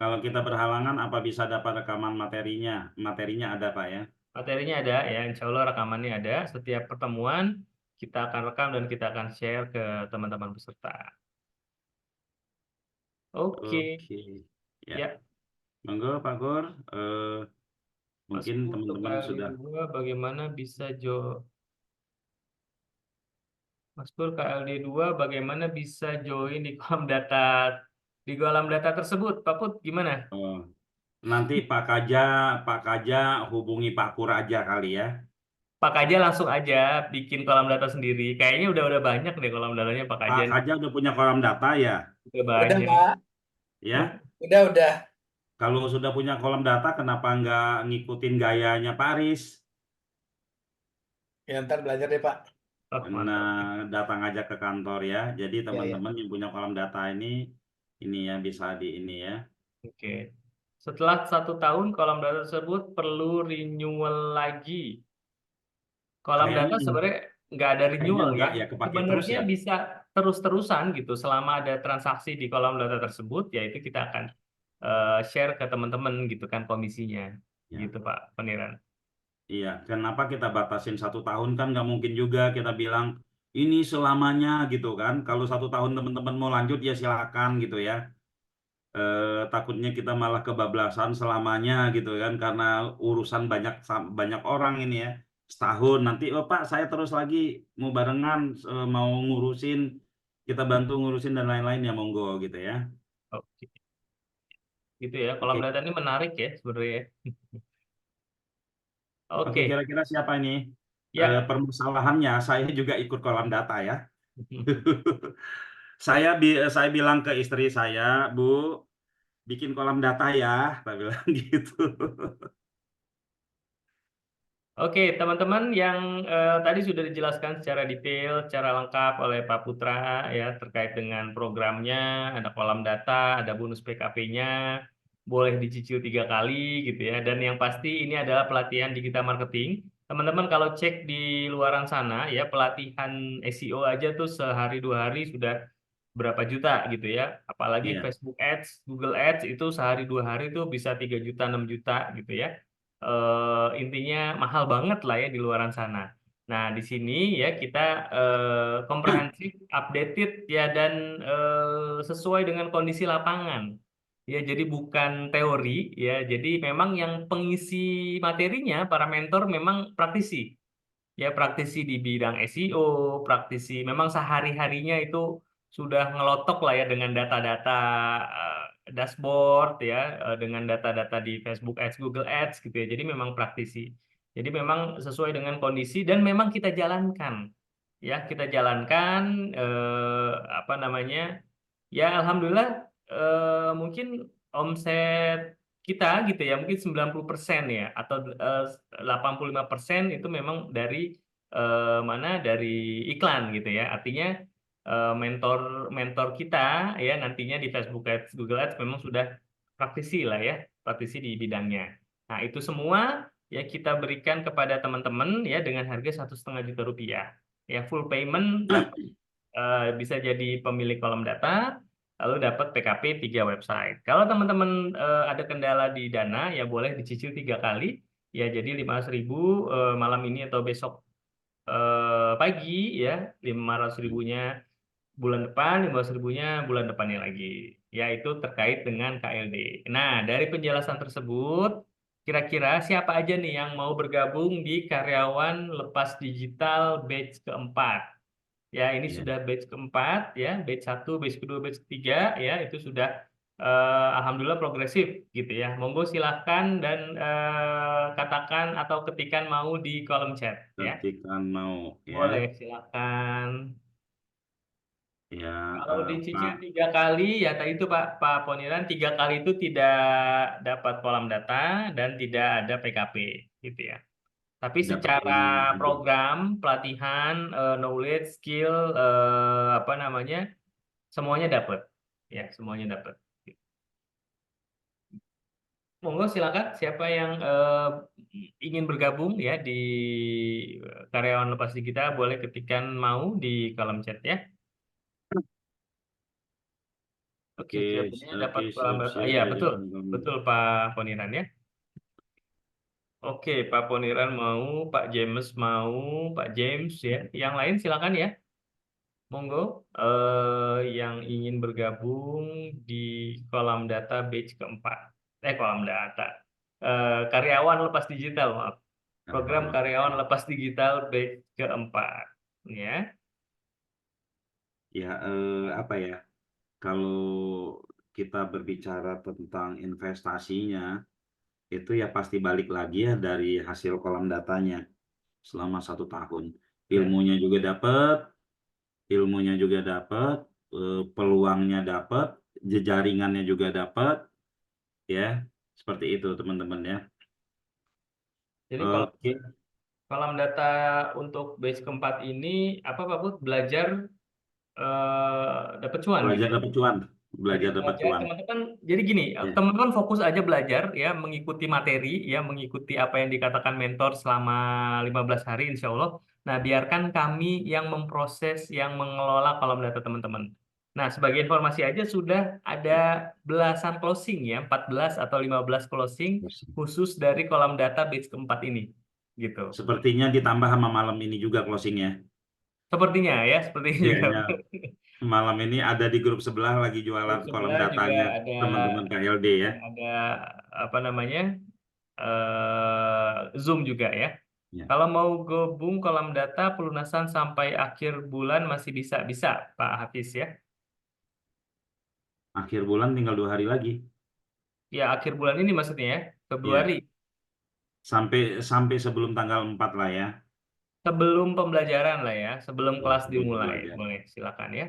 Kalau kita berhalangan, apa bisa dapat rekaman materinya? Materinya ada Pak ya? Materinya ada ya, insya Allah rekamannya ada. Setiap pertemuan kita akan rekam dan kita akan share ke teman-teman peserta. Oke, Oke. Ya, ya. monggo Pak Kur. Mas Mungkin Pur, untuk teman-teman sudah. KLD 2 bagaimana bisa Mas Pur, KLD 2 bagaimana bisa join di kolam data tersebut? Pak Put, gimana? Oh, nanti Pak Kaja hubungi Pak Kur aja kali ya. Pak aja langsung aja bikin kolam data sendiri. Kayaknya udah banyak deh kolam datanya Pak Pak aja. Kaja udah punya kolam data ya, Udah Udah, banyak. Pak. ya. Udah. Kalau sudah punya kolam data, kenapa nggak ngikutin gayanya Paris? Ya, ntar belajar deh, Pak. Oh, Nah, mantap. datang aja ke kantor ya. Jadi Ya. teman-teman yang punya kolam data ini ya bisa di ini ya. Oke. Setelah 1 tahun, kolam data tersebut perlu renewal lagi. Kolam data Kayaknya sebenarnya nggak ada renewal ya. enggak ya, kepake terus Sebenarnya ya. bisa terus-terusan gitu. Selama ada transaksi di kolam data tersebut, ya itu kita akan share ke teman-teman gitu kan komisinya. Ya. Gitu Pak Peniran. Iya, kenapa kita batasin 1 tahun kan nggak mungkin juga kita bilang ini selamanya gitu kan. Kalau 1 tahun teman-teman mau lanjut ya silakan gitu ya. Takutnya kita malah kebablasan selamanya gitu kan karena urusan banyak orang ini ya. Setahun nanti, oh Pak saya terus lagi mau barengan mau ngurusin, kita bantu ngurusin dan lain-lain ya monggo gitu ya. Oke. Gitu ya. Kolam Oke, data ini menarik ya sebenarnya. oke Oke. kira-kira siapa ini? Ya. Permasalahannya saya juga ikut kolam data ya. Saya bilang ke istri saya, Bu, bikin kolam data ya, saya bilang gitu. Oke, teman-teman yang tadi sudah dijelaskan secara detail, secara lengkap oleh Pak Putra ya terkait dengan programnya, ada kolam data, ada bonus PKP-nya, boleh dicicil 3 kali gitu ya. Dan yang pasti ini adalah pelatihan digital marketing. Teman-teman kalau cek di luaran sana ya pelatihan SEO aja tuh sehari 2 hari sudah berapa juta gitu ya. Apalagi Iya. Facebook Ads, Google Ads itu sehari 2 hari tuh bisa 3 juta, 6 juta gitu ya. Intinya mahal banget lah ya di luaran sana. Nah, di sini ya kita komprehensif, updated ya dan sesuai dengan kondisi lapangan. Ya, jadi bukan teori ya. Jadi memang yang pengisi materinya para mentor memang praktisi. ya praktisi di bidang SEO, praktisi memang sehari-harinya itu sudah ngelotok lah ya dengan data-data dashboard ya, dengan data-data di Facebook Ads, Google Ads gitu ya. Jadi memang praktisi. Jadi memang sesuai dengan kondisi dan memang kita jalankan. Ya, kita jalankan apa namanya? Ya alhamdulillah mungkin omset kita gitu ya mungkin 90% ya atau 85% itu memang dari dari iklan gitu ya. Artinya mentor kita ya nantinya di Facebook Ads, Google Ads memang sudah praktisi lah ya, praktisi di bidangnya. Nah, itu semua ya kita berikan kepada teman-teman ya dengan harga 1,5 juta rupiah. Ya full payment bisa jadi pemilik kolom data, lalu dapat PKP 3 website. Kalau teman-teman ada kendala di dana, ya boleh dicicil 3 kali, ya jadi 500.000 malam ini atau besok pagi, ya 500.000-nya bulan depan, 15.000-nya bulan depannya lagi. Ya itu terkait dengan KLD. Nah, dari penjelasan tersebut, kira-kira siapa aja nih yang mau bergabung di karyawan lepas digital batch keempat? Ya, ini Iya. sudah batch keempat, ya, batch 1, batch kedua, batch ketiga, ya, itu sudah alhamdulillah progresif, gitu ya. Monggo silahkan dan katakan atau ketikan mau di kolom chat, ya. Ketikan mau ya. Boleh, silahkan. Ya, Kalau dicicil Pak, 3 kali, ya tadi itu Pak Poniran, 3 kali itu tidak dapat kolam data dan tidak ada PKP, gitu ya. Tapi dapat secara ilmu aja. program, pelatihan, knowledge, skill, apa namanya, semuanya dapat. Ya, semuanya dapat. Monggo silakan siapa yang ingin bergabung ya di karyawan lepas kita boleh ketikkan mau di kolom chat ya. Oke, Oke, kelihatannya dapat kolam data. siap-siap Iya, ya betul. teman-teman. Betul Pak Poniran ya. Oke, Pak Poniran mau, Pak James mau, Pak James ya. Yang lain silakan ya. Monggo yang ingin bergabung di kolam data batch keempat. Kolam data. Karyawan lepas digital, maaf. Program karyawan lepas digital batch keempat. Ya. Ya, apa ya? Kalau kita berbicara tentang investasinya, itu ya pasti balik lagi ya dari hasil kolam datanya selama 1 tahun. Ya. Ilmunya juga dapat, peluangnya dapat, jejaringannya juga dapat, ya seperti itu teman-teman ya. Jadi kalau Oke, kolam data untuk batch keempat ini apa Pak Put? Belajar dapat cuan gitu. belajar dapat cuan, Jadi belajar dapat belajar cuan. teman-teman, jadi gini, Ya. teman-teman fokus aja belajar ya, mengikuti materi ya, mengikuti apa yang dikatakan mentor selama 15 hari insya Allah. Nah, biarkan kami yang memproses, yang mengelola kolom data teman-teman. Nah, sebagai informasi aja sudah ada belasan closing ya, 14 atau 15 closing khusus dari kolam data batch keempat ini. Gitu. Sepertinya ditambah sama malam ini juga closingnya. Sepertinya ya, sepertinya juga. Kayaknya malam ini ada di grup sebelah lagi Grup jualan kolam sebelah juga datanya ada teman-teman KLD ya. ada apa namanya? Zoom juga ya. Ya. Kalau mau gabung kolam data pelunasan sampai akhir bulan masih bisa Pak Hafiz ya. Akhir bulan tinggal 2 hari lagi. Ya akhir bulan ini maksudnya ya, Februari. Ya. Sampai sebelum tanggal 4 lah ya. Sebelum pembelajaran lah ya, sebelum Ya, kelas sebelum dimulai. pembelajaran. Boleh silakan ya.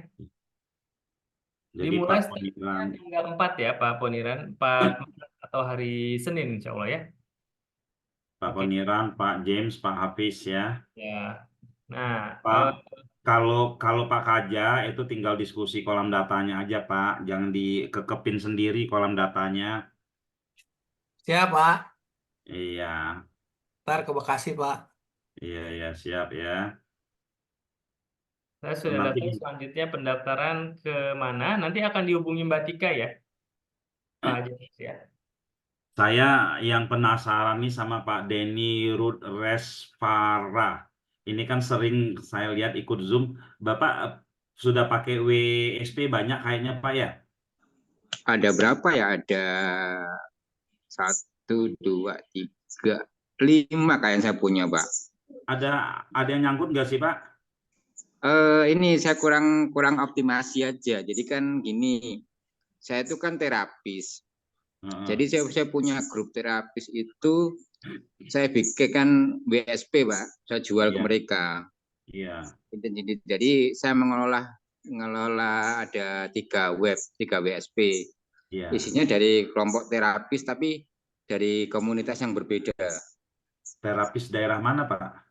Jadi Dimulai Pak setidaknya Poniran, tanggal 4 ya Pak Poniran, 4 Maret atau hari Senin insya Allah ya. Oke. Pak James, Pak Hafiz ya. Ya. Nah, Pak, kalau Pak Kaja itu tinggal diskusi kolam datanya aja Pak, jangan dikekepin sendiri kolam datanya. Siap, Pak. Iya, Ntar ke Bekasi, Pak. iya siap ya. saya sudah Nanti datang selanjutnya pendaftaran ke mana? Nanti akan dihubungi Mbak Tika ya, Pak James ya. saya yang penasaran nih sama Pak Denny Rudresvara. Ini kan sering saya lihat ikut Zoom. Bapak sudah pakai WSP banyak kayaknya Pak ya? Ada berapa ya? Ada 1, 2, 3, 5 kayak saya punya, Pak. ada yang nyangkut nggak sih, Pak? Ini saya kurang optimasi aja. Jadi kan gini, saya itu kan terapis. Jadi saya punya grup terapis itu saya bikinkan WSP, Pak. Saya jual ke Iya. mereka. Iya. Jadi saya mengelola ada 3 WSP. Iya. Isinya dari kelompok terapis tapi dari komunitas yang berbeda. Terapis daerah mana, Pak?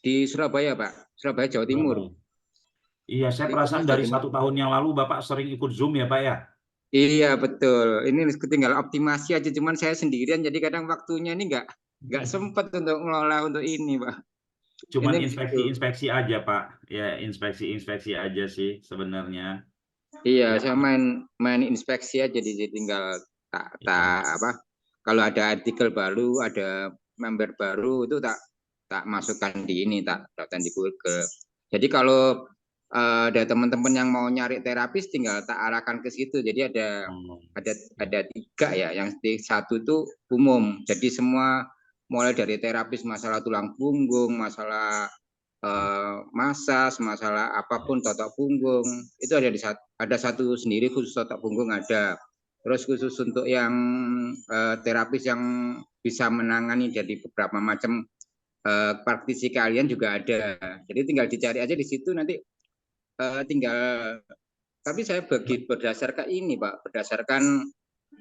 Di Surabaya, Pak. Surabaya, Jawa Timur. Iya, saya Lingkungan perasaan Jawa dari Timur. 1 tahun yang lalu Bapak sering ikut Zoom ya, Pak ya? Iya, betul. Ini ketinggalan optimasi aja, cuman saya sendirian, jadi kadang waktunya ini nggak sempat untuk ngelola untuk ini, Pak. Cuman Ini gitu. inspeksi-inspeksi aja, Pak. Ya, inspeksi-inspeksi aja sih sebenarnya. Iya, Ya. saya main inspeksi aja, jadi tinggal tak apa. Kalau ada artikel baru, ada member baru itu tak masukkan di ini, tak daftar di Google. Jadi kalau ada teman-teman yang mau nyari terapis, tinggal tak arahkan ke situ. Jadi ada 3 ya. Yang 1 itu umum. Jadi semua mulai dari terapis masalah tulang punggung, masalah masas, masalah apapun totok punggung itu ada 1 sendiri khusus totok punggung ada. Terus khusus untuk yang terapis yang bisa menangani dari beberapa macam praktisi kalian juga ada. Jadi tinggal dicari aja di situ nanti tinggal. Tapi saya bagi berdasarkan ini, Pak, berdasarkan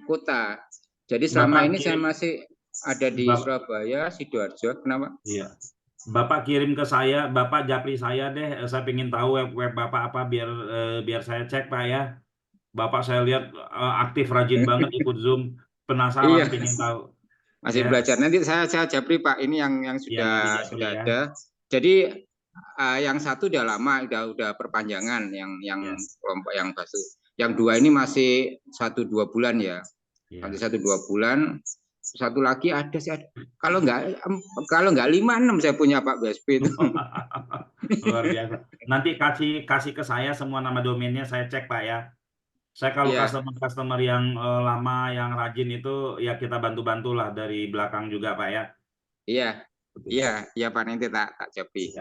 kota. Jadi selama ini saya masih ada di Surabaya, Sidoarjo. Kenapa? Iya. Bapak kirim ke saya, Bapak japri saya deh. Saya ingin tahu web Bapak apa biar saya cek, Pak ya. Bapak saya lihat aktif, rajin banget ikut Zoom. Penasaran, ingin tahu. Masih Ya. belajar. Nanti saya japri, Pak. Ini yang sudah ada. Jadi yang 1 udah lama, udah perpanjangan yang kelompok yang baru. Yang 2 ini masih 1-2 bulan ya. Nanti 1-2 bulan. 1 lagi ada sih. Kalau nggak 5-6 saya punya, Pak, BSP itu. Luar biasa. Nanti kasih ke saya semua nama domainnya, saya cek, Pak ya. Saya kalau customer yang lama, yang rajin itu ya kita bantu-bantulah dari belakang juga, Pak ya. Iya Pak, nanti tak japri.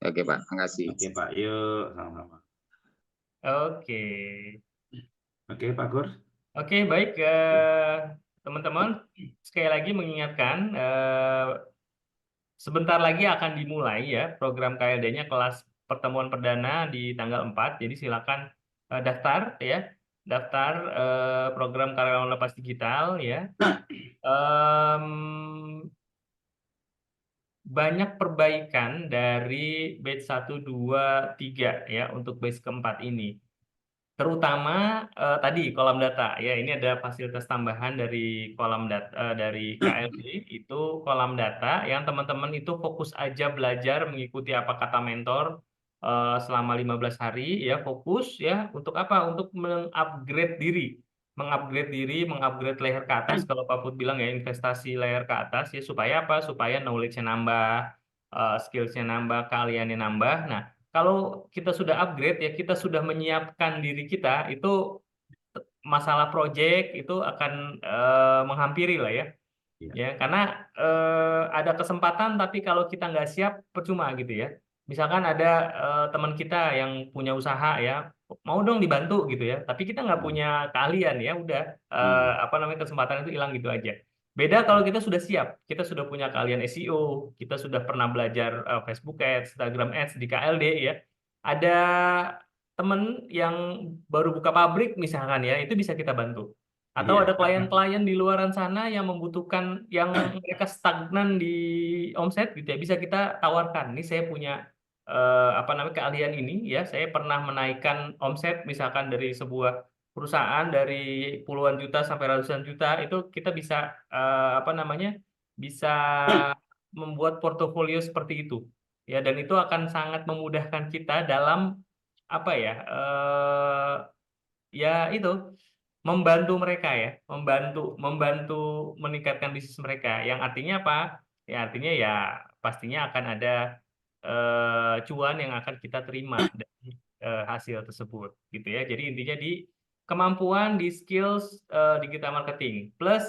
Oke Pak, makasih. Oke Pak, yuk sama-sama. Oke. Oke Pak Gur. Oke, baik teman-teman. Sekali lagi mengingatkan sebentar lagi akan dimulai ya program KLD-nya kelas pertemuan perdana di tanggal 4. Jadi silakan daftar ya. Daftar program karyawan lepas digital ya. Banyak perbaikan dari batch 1, 2, 3 ya untuk batch keempat ini. Terutama tadi kolom data ya, ini ada fasilitas tambahan dari kolom data dari KLD itu kolom data yang teman-teman itu fokus aja belajar mengikuti apa kata mentor selama 15 hari ya, fokus ya untuk apa? Untuk mengupgrade diri, mengupgrade layer ke atas. Kalau Pak Put bilang ya investasi layer ke atas ya, supaya apa? Supaya knowledge-nya nambah, skills-nya nambah, keahliannya nambah. Nah, kalau kita sudah upgrade ya, kita sudah menyiapkan diri kita, itu masalah project itu akan menghampiri lah ya. Ya, karena ada kesempatan tapi kalau kita nggak siap percuma gitu ya. Misalkan ada teman kita yang punya usaha ya, mau dong dibantu gitu ya, tapi kita nggak punya keahlian ya, udah kesempatan itu hilang gitu aja. Beda kalau kita sudah siap, kita sudah punya keahlian SEO, kita sudah pernah belajar Facebook Ads, Instagram Ads di KLD ya. Ada temen yang baru buka pabrik misalkan ya, itu bisa kita bantu. Atau ada klien-klien di luaran sana yang membutuhkan, yang mereka stagnan di omset gitu ya, bisa kita tawarkan. Ini saya punya keahlian ini ya, saya pernah menaikkan omset misalkan dari sebuah perusahaan dari puluhan juta sampai ratusan juta, itu kita bisa bisa membuat portofolio seperti itu ya, dan itu akan sangat memudahkan kita dalam apa ya ya itu membantu mereka ya, membantu meningkatkan bisnis mereka, yang artinya apa ya, artinya ya pastinya akan ada cuan yang akan kita terima dari hasil tersebut gitu ya. Jadi intinya di kemampuan, di skills digital marketing plus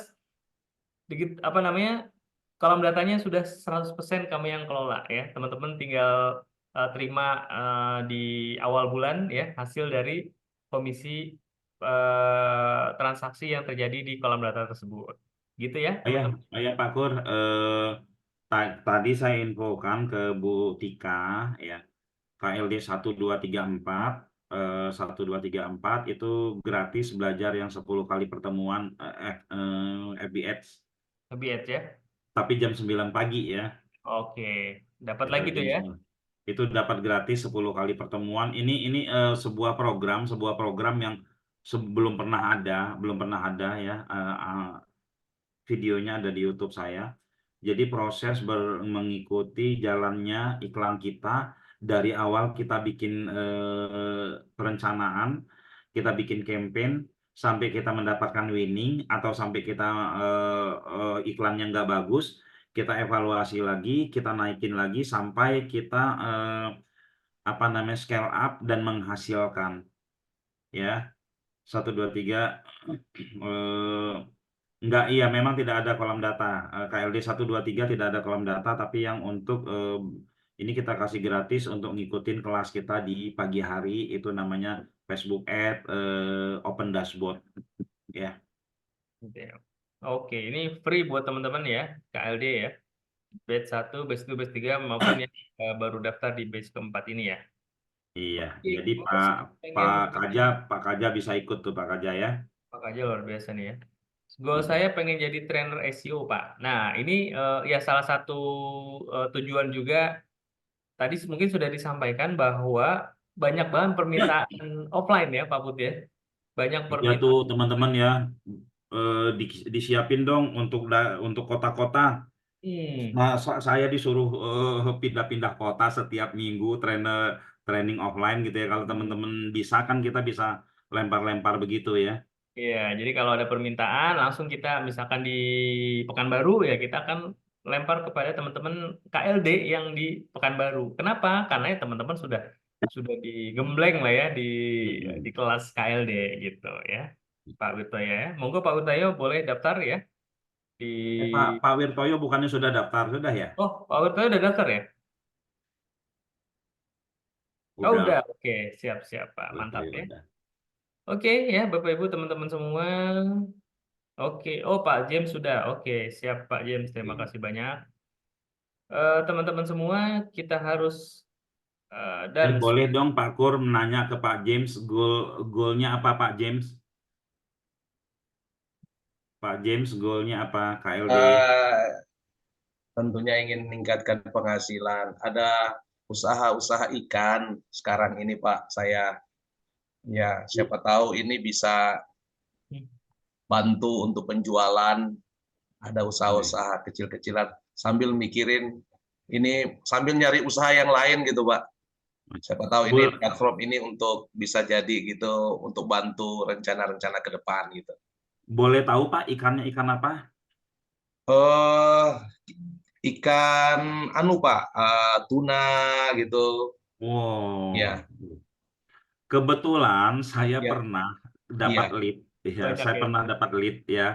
kolam datanya sudah 100% kami yang kelola ya. Teman-teman tinggal terima di awal bulan ya hasil dari komisi transaksi yang terjadi di kolam data tersebut. Gitu ya, Ayah, teman-teman. Pak Kur, tadi saya infokan ke Bu Tika ya, KLD 1234 1234 itu gratis belajar yang 10 kali pertemuan FBH, Lebih ya. tapi jam 9 pagi ya. Oke, dapat Itu lagi tuh jam ya. 9. Itu dapat gratis 10 kali pertemuan. Ini sebuah program yang belum pernah ada ya. Videonya ada di YouTube saya. Jadi proses mengikuti jalannya iklan kita dari awal kita bikin perencanaan, kita bikin campaign sampai kita mendapatkan winning atau sampai kita iklannya nggak bagus, kita evaluasi lagi, kita naikin lagi sampai kita scale up dan menghasilkan ya 1 2 3 enggak, iya memang tidak ada kolam data. KLD 123 tidak ada kolam data, tapi yang untuk ini kita kasih gratis untuk ngikutin kelas kita di pagi hari, itu namanya Facebook Ad Open Dashboard ya. Oke, ini free buat teman-teman ya, KLD ya. Batch 1, batch 2, batch 3 maupun yang baru daftar di batch keempat ini ya. Iya, Oke, jadi gua pengen Pak Kaja bisa ikut tuh Pak Kaja ya. Pak aja luar biasa nih ya. Goal saya pengen jadi trainer SEO, Pak. Nah, ini ya salah satu tujuan juga tadi mungkin sudah disampaikan bahwa banyak banget permintaan offline ya, Pak Put ya. Banyak Iya tuh permintaan. teman-teman ya, disiapin dong untuk kota-kota. Hmm, Nah, saya disuruh pindah-pindah kota setiap minggu, training offline gitu ya. Kalau teman-teman bisa kan kita bisa lempar-lempar begitu ya. iya, jadi kalau ada permintaan langsung kita misalkan di Pekanbaru ya kita akan lempar kepada teman-teman KLD yang di Pekanbaru. Kenapa? Karena ya teman-teman sudah digembleng lah ya di Mm-mm. kelas KLD gitu ya. Pak Wirtoyo ya. Monggo Pak Wirtoyo boleh daftar ya di Pak Wirtoyo bukannya sudah daftar, sudah ya? Oh, Pak Wirtoyo udah daftar ya? Oh, Udah, udah. Oke, siap-siap Pak. Mantap Wirtoyo ya. udah. Oke ya, Bapak Ibu teman-teman semua. Oke, oh Pak James sudah. Oke, siap Pak James. Terima Iya. kasih banyak. Teman-teman semua, kita harus dan Boleh dong Pak Kur menanya ke Pak James, goalnya apa Pak James? Pak James, goalnya apa KLD? Tentunya ingin meningkatkan penghasilan. Ada usaha-usaha ikan sekarang ini Pak, siapa tahu ini bisa bantu untuk penjualan. Ada usaha-usaha kecil-kecilan sambil mikirin ini, sambil nyari usaha yang lain gitu Pak. Siapa tahu ini platform ini untuk bisa jadi gitu, untuk bantu rencana-rencana ke depan gitu. Boleh tahu Pak ikannya ikan apa? Ikan Pak, tuna gitu. Wow. Ya. Kebetulan saya Ya. pernah dapat Iya. lead, ya. Banyak Saya ya. pernah dapat lead ya.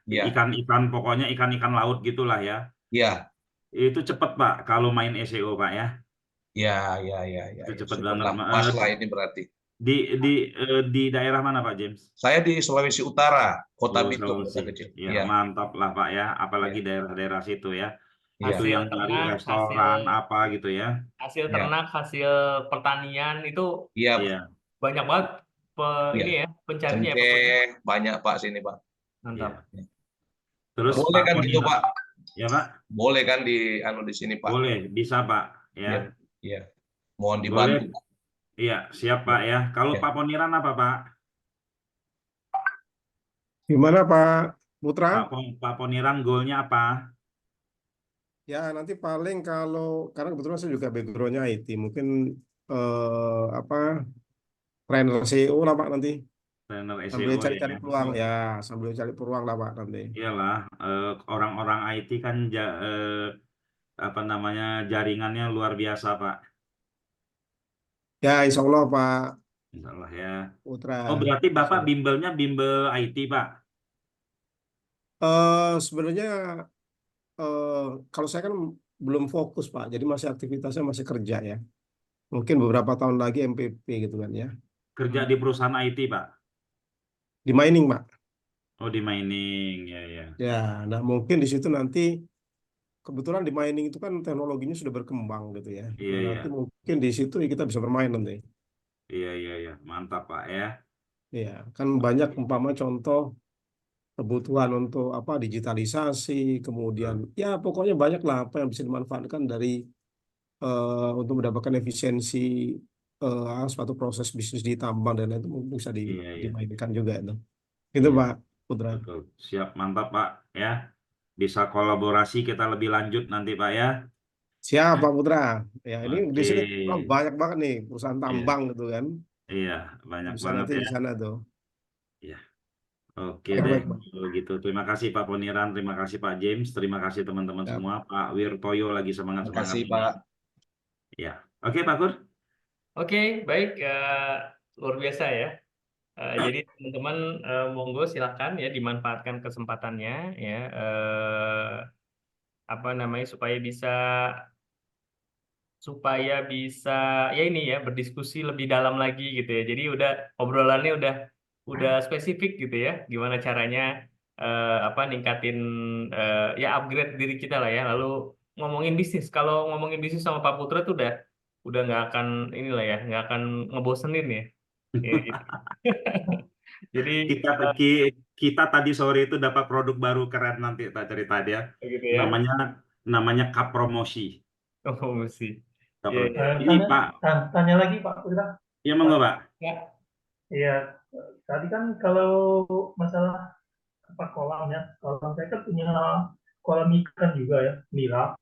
Iya. Ikan-ikan pokoknya ikan-ikan laut gitulah ya. Iya. Itu cepat Pak kalau main SEO Pak ya. Ya. Itu cepat Syukurlah. banget. Pas lah ini berarti. Di daerah mana Pak James? Saya di Sulawesi Utara, Kota Bitung, Sulawesi. kota kecil. Ya, Iya. mantap lah Pak ya. Apalagi Iya. daerah-daerah situ ya. Iya. Itu yang cari ternak, restoran apa gitu ya. hasil Iya. ternak, hasil pertanian itu Iya. Iya. banyak banget Iya. ini ya pencarinya ya Pak. Cengkeh banyak Pak sini Pak. Mantap. Iya. Terus Boleh Pak kan gitu Pak? Ya Pak? Boleh kan di sini Pak? Boleh, bisa Pak ya. Iya. Mohon Boleh. dibantu. Iya, siap Pak ya. Kalau Ya. Pak Poniran apa Pak? Gimana Pak Putra? Pak Poniran goalnya apa? Ya nanti paling karena kebetulan saya juga backgroundnya IT, mungkin apa trainer SEO lah Pak nanti. Trainer Sambil SEO cari-cari ya. peluang ya, sambil cari peluang lah Pak nanti. Iyalah, orang-orang IT kan jaringannya luar biasa Pak. Ya Insya Allah Pak Insya Allah ya. Putra. Oh berarti Bapak bimbelnya bimbel IT Pak? Sebenarnya kalau saya kan belum fokus Pak, jadi masih aktivitasnya masih kerja ya. Mungkin beberapa tahun lagi MPP gitu kan ya. Kerja di perusahaan IT, Pak. Di mining Pak. Oh, di mining, ya, ya. Ya, nah mungkin di situ nanti kebetulan di mining itu kan teknologinya sudah berkembang gitu ya. Iya, Nah, iya, nanti mungkin di situ kita bisa bermain nanti. iya, iya, iya. Mantap, Pak, ya. Ya, kan banyak umpama contoh kebutuhan untuk apa digitalisasi, kemudian ya pokoknya banyak lah apa yang bisa dimanfaatkan dari untuk mendapatkan efisiensi suatu proses bisnis di tambang dan lain itu mungkin bisa Iya, iya. dimainkan juga itu. Itu Iya, Pak Putra. betul. Siap, mantap, Pak, ya. Bisa kolaborasi kita lebih lanjut nanti, Pak, ya. Siap Pak Putra. Ya ini di Oke. sini banyak banget nih perusahaan Iya, tambang gitu kan. iya, banyak Bisa banget nanti ya. di sana tuh. Iya. Oke Baik deh, baik Pak. kalau gitu. Terima kasih Pak Poniran, terima kasih Pak James, terima kasih teman-teman Ya. semua. Pak Wirtoyo lagi Terima semangat-semangat kasih, ini. Pak. Ya, oke Pak Kur. Oke, baik, luar biasa ya. Jadi teman-teman monggo silakan ya dimanfaatkan kesempatannya ya, apa namanya supaya bisa ya ini ya berdiskusi lebih dalam lagi gitu ya. Jadi obrolannya udah spesifik gitu ya. Gimana caranya apa ningkatin ya upgrade diri kita lah ya. Lalu ngomongin bisnis. Kalau ngomongin bisnis sama Pak Putra tuh udah nggak akan inilah ya, nggak akan ngebosenin ya. Ya, gitu. Jadi Kita tadi sore itu dapat produk baru keren nanti tak cerita dia. gitu ya. Namanya Cup Promosi. Oh, mesti. Cup Iya, Promosi. iya. Ini Pak, Tanya lagi Pak Putra. ya monggo Pak. Ya. Iya, tadi kan kalau masalah apa kolam ya, kolam saya kan punya kolam ikan juga ya, nila.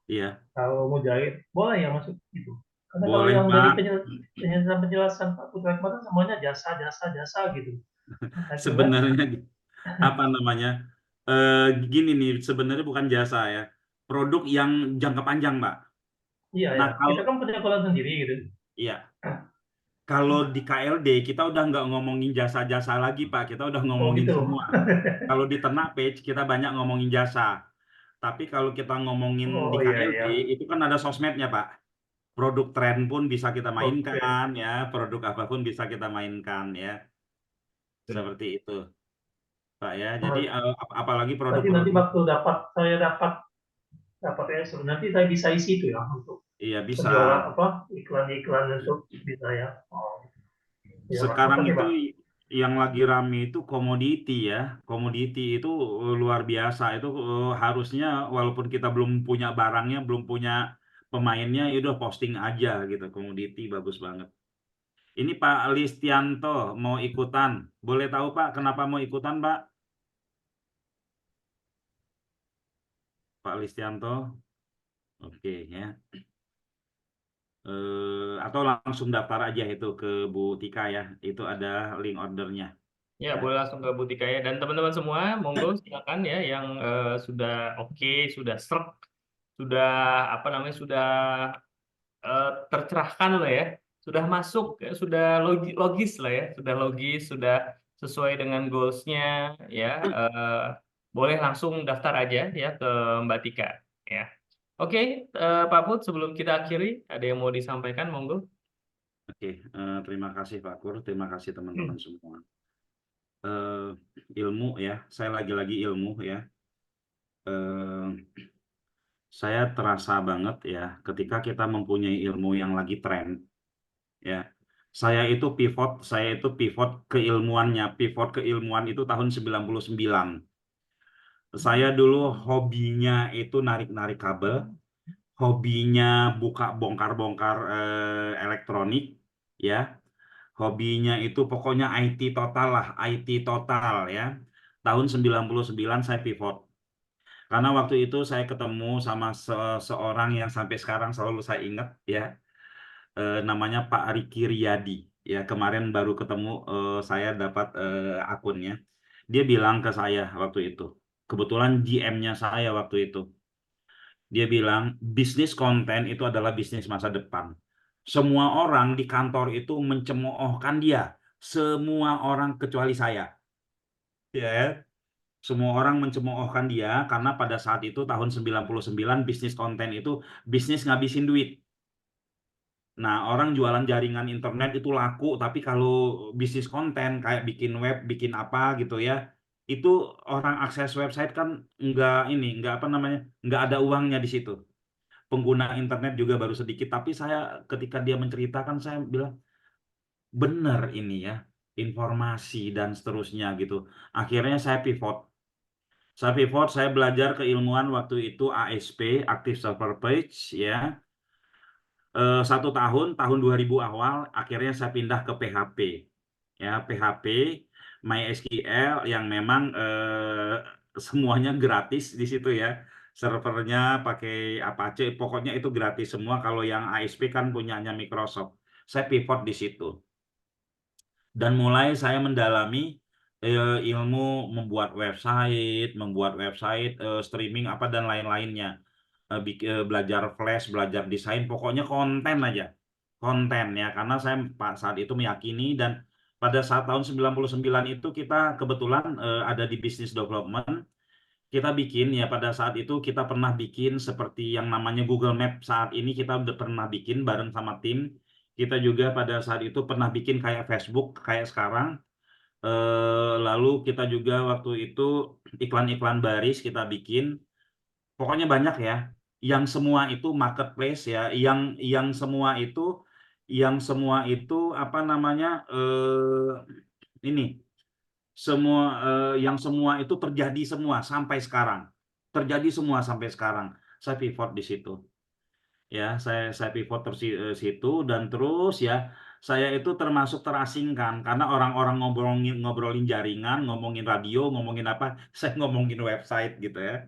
Iya, Kalau mau jahit, boleh ya masuk itu. Karena kalau boleh yang dari Pak. penjelasan Pak Putra kemarin semuanya jasa, jasa, jasa gitu. Nah, cuma Sebenarnya apa namanya? Gini nih, sebenarnya bukan jasa ya. Produk yang jangka panjang, Pak. iya ya, Nah, kita kan punya kolam sendiri gitu. iya, kalau di KLD kita udah nggak ngomongin jasa-jasa lagi, Pak. Kita udah Oh ngomongin gitu. semua. Kalau di Ternak Page kita banyak ngomongin jasa. Tapi kalau kita ngomongin di Oh iya KLD iya. itu kan ada sosmednya, Pak. Produk tren pun bisa kita Oke. mainkan ya, produk apapun bisa kita mainkan ya. Seperti itu, Pak ya. Jadi apalagi Berarti nanti produk-produk waktu saya dapat ESO, nanti saya bisa isi itu ya untuk iya bisa. penjualan apa iklan-iklan untuk bisa ya. Oh, ya Pak. Sekarang Makasih itu Pak. yang lagi rame itu komoditi ya. Komoditi itu luar biasa. Itu harusnya walaupun kita belum punya barangnya, belum punya pemainnya, ya udah posting aja gitu. Komoditi bagus banget. Ini Pak Listianto mau ikutan. Boleh tahu Pak kenapa mau ikutan Pak? Pak Listianto. Oke ya. Atau langsung daftar aja itu ke Bu Tika ya. Itu ada link ordernya. Ya, boleh langsung ke Butika ya. Dan teman-teman semua, monggo silakan ya yang sudah oke, sudah serk, sudah apa namanya, sudah tercerahkan lah ya, sudah masuk, ya, sudah logis lah ya, sudah logis, sudah sesuai dengan goals-nya ya. Boleh langsung daftar aja ya ke Mbak Tika ya. Oke, Pak Put, sebelum kita akhiri, ada yang mau disampaikan, monggo. Oke, terima kasih Pak Kur, terima kasih teman-teman semua. Ilmu ya, saya lagi-lagi ilmu ya. Saya terasa banget ya, ketika kita mempunyai ilmu yang lagi tren, ya. Saya itu pivot pivot ke ilmuwan itu tahun 99. Saya dulu hobinya itu narik-narik kabel, hobinya buka bongkar-bongkar elektronik, ya. Hobinya itu pokoknya IT total lah, IT total ya. Tahun 99 saya pivot. Karena waktu itu saya ketemu sama seorang yang sampai sekarang selalu saya ingat ya. Namanya Pak Riki Riyadi. Ya, kemarin baru ketemu saya dapat akunnya. Dia bilang ke saya waktu itu. Kebetulan GM-nya saya waktu itu. Dia bilang bisnis konten itu adalah bisnis masa depan. Semua orang di kantor itu mencemoohkan dia. Semua orang kecuali saya. Ya, Semua orang mencemoohkan dia karena pada saat itu tahun 99 bisnis konten itu bisnis ngabisin duit. Nah, orang jualan jaringan internet itu laku, tapi kalau bisnis konten kayak bikin web, bikin apa gitu ya, itu orang akses website kan nggak apa namanya, nggak ada uangnya di situ. Pengguna internet juga baru sedikit, tapi saya ketika dia menceritakan, saya bilang, benar ini ya, informasi dan seterusnya gitu. Akhirnya saya pivot. Saya belajar keilmuan waktu itu ASP, Active Server Page, ya. 1 tahun, tahun 2000 awal, akhirnya saya pindah ke PHP. Ya, PHP, MySQL yang memang semuanya gratis di situ ya. Servernya pakai Apache, pokoknya itu gratis semua. Kalau yang ASP kan punyanya Microsoft. Saya pivot di situ. Dan mulai saya mendalami ilmu membuat website, streaming apa dan lain-lainnya. Belajar Flash, belajar desain, pokoknya konten aja. Konten ya, karena saya saat itu meyakini, dan pada saat tahun 99 itu kita kebetulan ada di business development. Kita bikin ya, pada saat itu kita pernah bikin seperti yang namanya Google Map. Saat ini kita udah pernah bikin bareng sama tim. Kita juga pada saat itu pernah bikin kayak Facebook kayak sekarang. Lalu kita juga waktu itu iklan-iklan baris kita bikin. Pokoknya banyak ya. Yang semua itu marketplace ya. Yang semua itu apa namanya, ini yang semua itu terjadi semua sampai sekarang. Terjadi semua sampai sekarang. Saya pivot di situ. Ya, saya pivot situ, dan terus ya saya itu termasuk terasingkan karena orang-orang ngobrolin jaringan, ngomongin radio, ngomongin apa, saya ngomongin website gitu ya.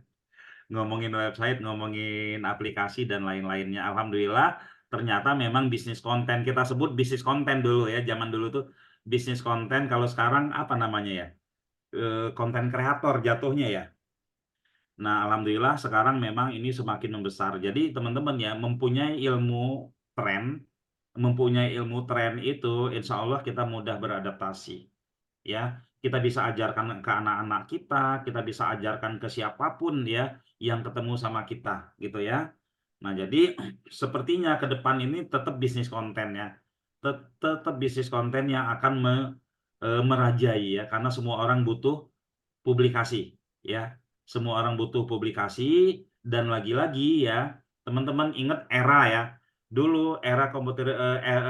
Ngomongin website, ngomongin aplikasi dan lain-lainnya. Alhamdulillah ternyata memang bisnis konten, kita sebut bisnis konten dulu ya, zaman dulu tuh bisnis konten. Kalau sekarang apa namanya ya, konten kreator jatuhnya ya. Nah, alhamdulillah sekarang memang ini semakin membesar. Jadi teman-teman ya, mempunyai ilmu tren itu, insya Allah kita mudah beradaptasi. Ya, kita bisa ajarkan ke anak-anak kita bisa ajarkan ke siapapun ya yang ketemu sama kita gitu ya. Nah, jadi sepertinya ke depan ini tetap bisnis konten ya. Tetap bisnis konten yang akan merajai ya, karena semua orang butuh publikasi ya. Semua orang butuh publikasi, dan lagi-lagi ya, teman-teman ingat era ya. Dulu era komputer,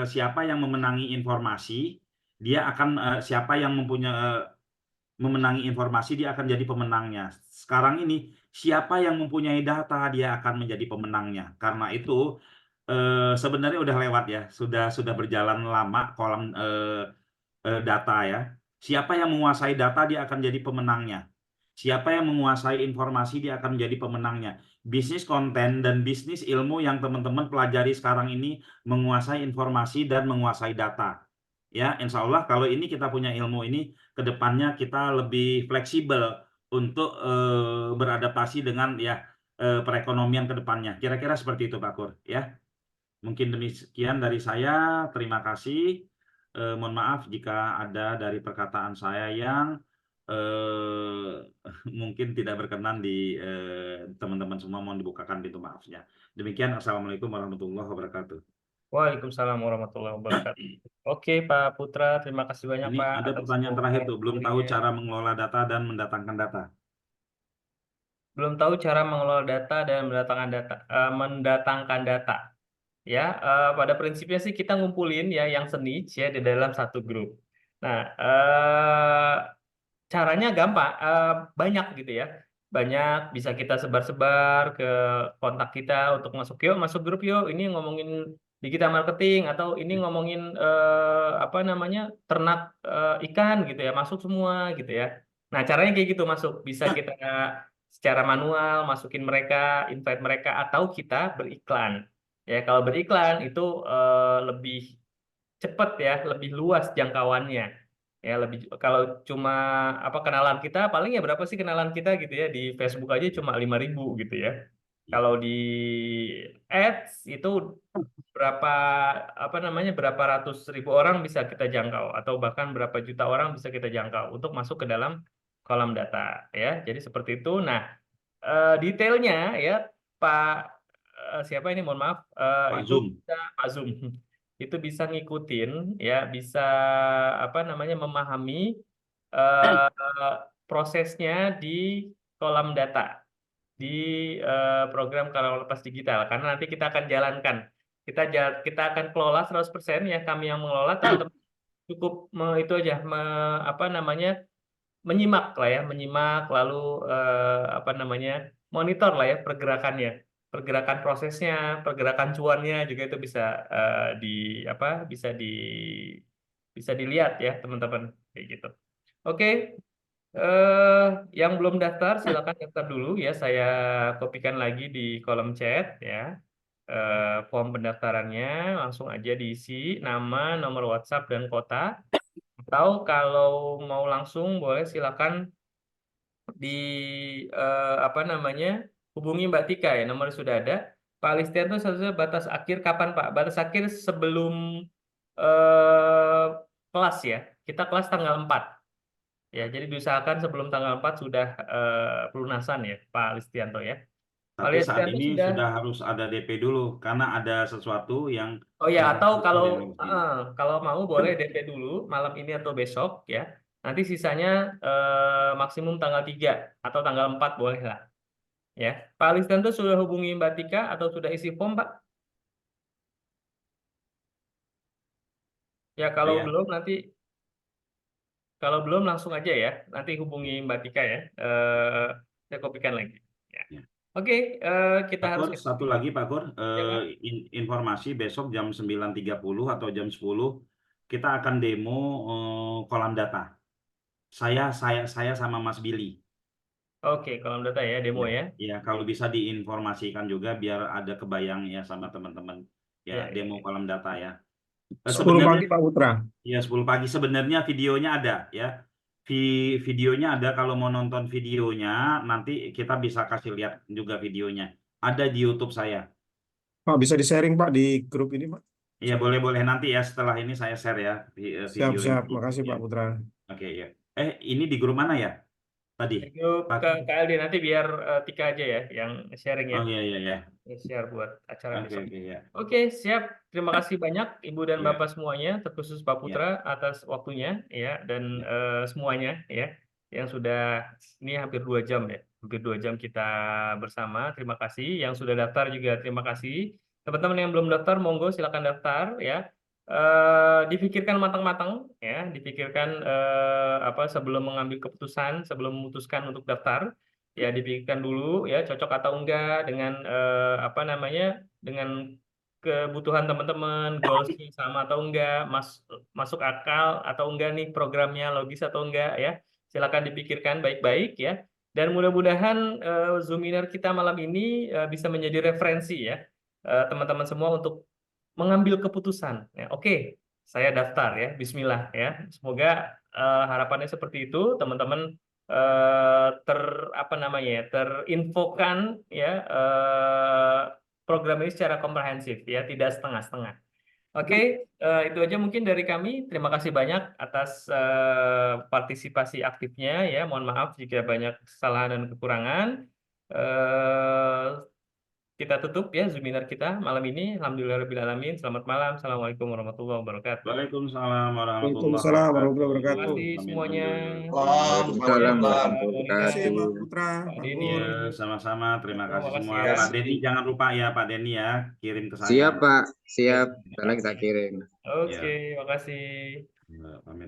siapa yang memenangi informasi, dia akan siapa yang memenangi informasi, dia akan jadi pemenangnya. Sekarang ini siapa yang mempunyai data, dia akan menjadi pemenangnya. Karena itu sebenarnya udah lewat ya, sudah berjalan lama kolam data ya. Siapa yang menguasai data, dia akan jadi pemenangnya. Siapa yang menguasai informasi, dia akan menjadi pemenangnya. Bisnis konten dan bisnis ilmu yang teman-teman pelajari sekarang ini menguasai informasi dan menguasai data. Ya, insya Allah kalau ini kita punya ilmu ini, ke depannya kita lebih fleksibel untuk beradaptasi dengan ya perekonomian ke depannya. Kira-kira seperti itu Pak Kur ya. Mungkin demikian dari saya. Terima kasih. Mohon maaf jika ada dari perkataan saya yang mungkin tidak berkenan di teman-teman semua, mohon dibukakan pintu maafnya. Demikian, Assalamualaikum warahmatullahi wabarakatuh. Waalaikumsalam warahmatullahi wabarakatuh. Oke, Pak Putra, terima kasih banyak Ini Pak ada atas pertanyaan terakhir tuh, belum tahu sharingnya. cara mengelola data dan mendatangkan data. Belum tahu cara mengelola data dan mendatangkan data. Ya, pada prinsipnya sih kita ngumpulin ya yang seniche ya di dalam satu grup. Nah, caranya gampang, banyak gitu ya. Banyak, bisa kita sebar-sebar ke kontak kita untuk masuk grup yuk. Ini ngomongin digital marketing, atau ini ngomongin apa namanya, ternak ikan gitu ya, masuk semua gitu ya. Nah, caranya kayak gitu masuk. Bisa kita secara manual masukin mereka, invite mereka, atau kita beriklan. Ya, kalau beriklan itu lebih cepat ya, lebih luas jangkauannya. Ya, lebih, kalau cuma apa kenalan kita, paling ya berapa sih kenalan kita gitu ya, di Facebook aja cuma 5.000 gitu ya. Kalau di ads itu berapa, apa namanya, berapa ratus ribu orang bisa kita jangkau, atau bahkan berapa juta orang bisa kita jangkau untuk masuk ke dalam kolom data ya. Jadi seperti itu. Nah, detailnya ya Pak siapa ini mohon maaf Pak itu Zoom. bisa Pak Zoom itu bisa ngikutin ya, bisa apa namanya memahami prosesnya di kolam data di program Karyawan Lepas Digital, karena nanti kita akan jalankan, kita akan kelola 100% ya, kami yang mengelola, teman-teman cukup itu aja apa namanya menyimak lah ya, menyimak lalu apa namanya monitor lah ya pergerakan prosesnya, pergerakan cuannya juga itu bisa di apa bisa dilihat ya teman-teman kayak gitu. Oke. Yang belum daftar silakan daftar dulu ya, saya kopikan lagi di kolom chat ya. Form pendaftarannya langsung aja diisi nama, nomor WhatsApp dan kota. Atau kalau mau langsung boleh silakan di apa namanya hubungi Mbak Tika ya, nomornya sudah ada. Pak Listianto seharusnya batas akhir kapan Pak? Batas akhir sebelum kelas ya. Kita kelas tanggal 4. Ya, jadi diusahakan sebelum tanggal 4 sudah pelunasan ya, Pak Listianto ya. Pak Tapi saat Listianto ini sudah. sudah harus ada DP dulu karena ada sesuatu yang Oh ya, atau yang kalau mau boleh DP dulu malam ini atau besok ya. Nanti sisanya maksimum tanggal 3 atau tanggal 4 boleh lah. Ya. Pak Listianto sudah hubungi Mbak Tika atau sudah isi form, Pak? Ya, kalau belum nanti langsung aja ya. Nanti hubungi Mbak Tika ya. Saya kopikan lagi. Ya. Oke, kita Pak harus Kur, satu lagi Pak Kur, ya, Pak. informasi besok jam 9.30 atau jam 10 kita akan demo kolam data. Saya sama Mas Billy. Oke, kolam data ya, demo ya. Ya, kalau bisa diinformasikan juga biar ada kebayang ya sama teman-teman. Ya, demo kolam data ya. 10 pagi Pak Putra. Ya, 10 pagi. Sebenarnya videonya ada ya. Videonya ada, kalau mau nonton videonya nanti kita bisa kasih lihat juga videonya. Ada di YouTube saya. Pak, bisa di-sharing Pak di grup ini Pak? Iya, boleh nanti ya, setelah ini saya share ya video Siap, ini. makasih Ya. Pak Putra. Oke ya. Ini di grup mana ya? Tadi. Grup ke KLD nanti biar Tika aja ya yang sharing ya. Oh iya. Share buat acara Oke, besok. ya. Oke, siap. Terima kasih banyak Ibu dan Ya. Bapak semuanya, terkhusus Pak Putra atas waktunya ya, dan semuanya ya yang sudah ini hampir 2 jam ya. Hampir 2 jam kita bersama. Terima kasih. Yang sudah daftar juga terima kasih. Teman-teman yang belum daftar monggo silakan daftar ya. Dipikirkan matang-matang ya, dipikirkan apa sebelum mengambil keputusan, sebelum memutuskan untuk daftar. Ya, dipikirkan dulu ya cocok atau enggak dengan apa namanya dengan kebutuhan teman-teman, goalsnya sama atau enggak, masuk akal atau enggak nih programnya, logis atau enggak ya. Silakan dipikirkan baik-baik ya. Dan mudah-mudahan Zoominar kita malam ini bisa menjadi referensi ya teman-teman semua untuk mengambil keputusan. Ya, oke, saya daftar ya, Bismillah ya. Semoga harapannya seperti itu, teman-teman terinfokan ya program ini secara komprehensif ya, tidak setengah-setengah. Oke, itu aja mungkin dari kami. Terima kasih banyak atas partisipasi aktifnya ya. Mohon maaf jika banyak kesalahan dan kekurangan. Kita tutup ya Zoominar kita malam ini. Alhamdulillahirrahmanirrahim. Selamat malam. Assalamualaikum warahmatullahi wabarakatuh. Waalaikumsalam warahmatullahi Waalaikumsalam warahmatullahi Terima wabarakatuh. kasih semuanya. Waalaikumsalam warahmatullahi Terima kasih wabarakatuh. Pak Putra, Pak Pak Denny. Pur. Ya, sama-sama. Terima kasih Terima semua. kasih ya. Pak Denny jangan lupa ya, Pak Denny ya, kirim ke saya. Siap Pak, siap. Setelah kita kirim. Oke, makasih. Ya, pamit.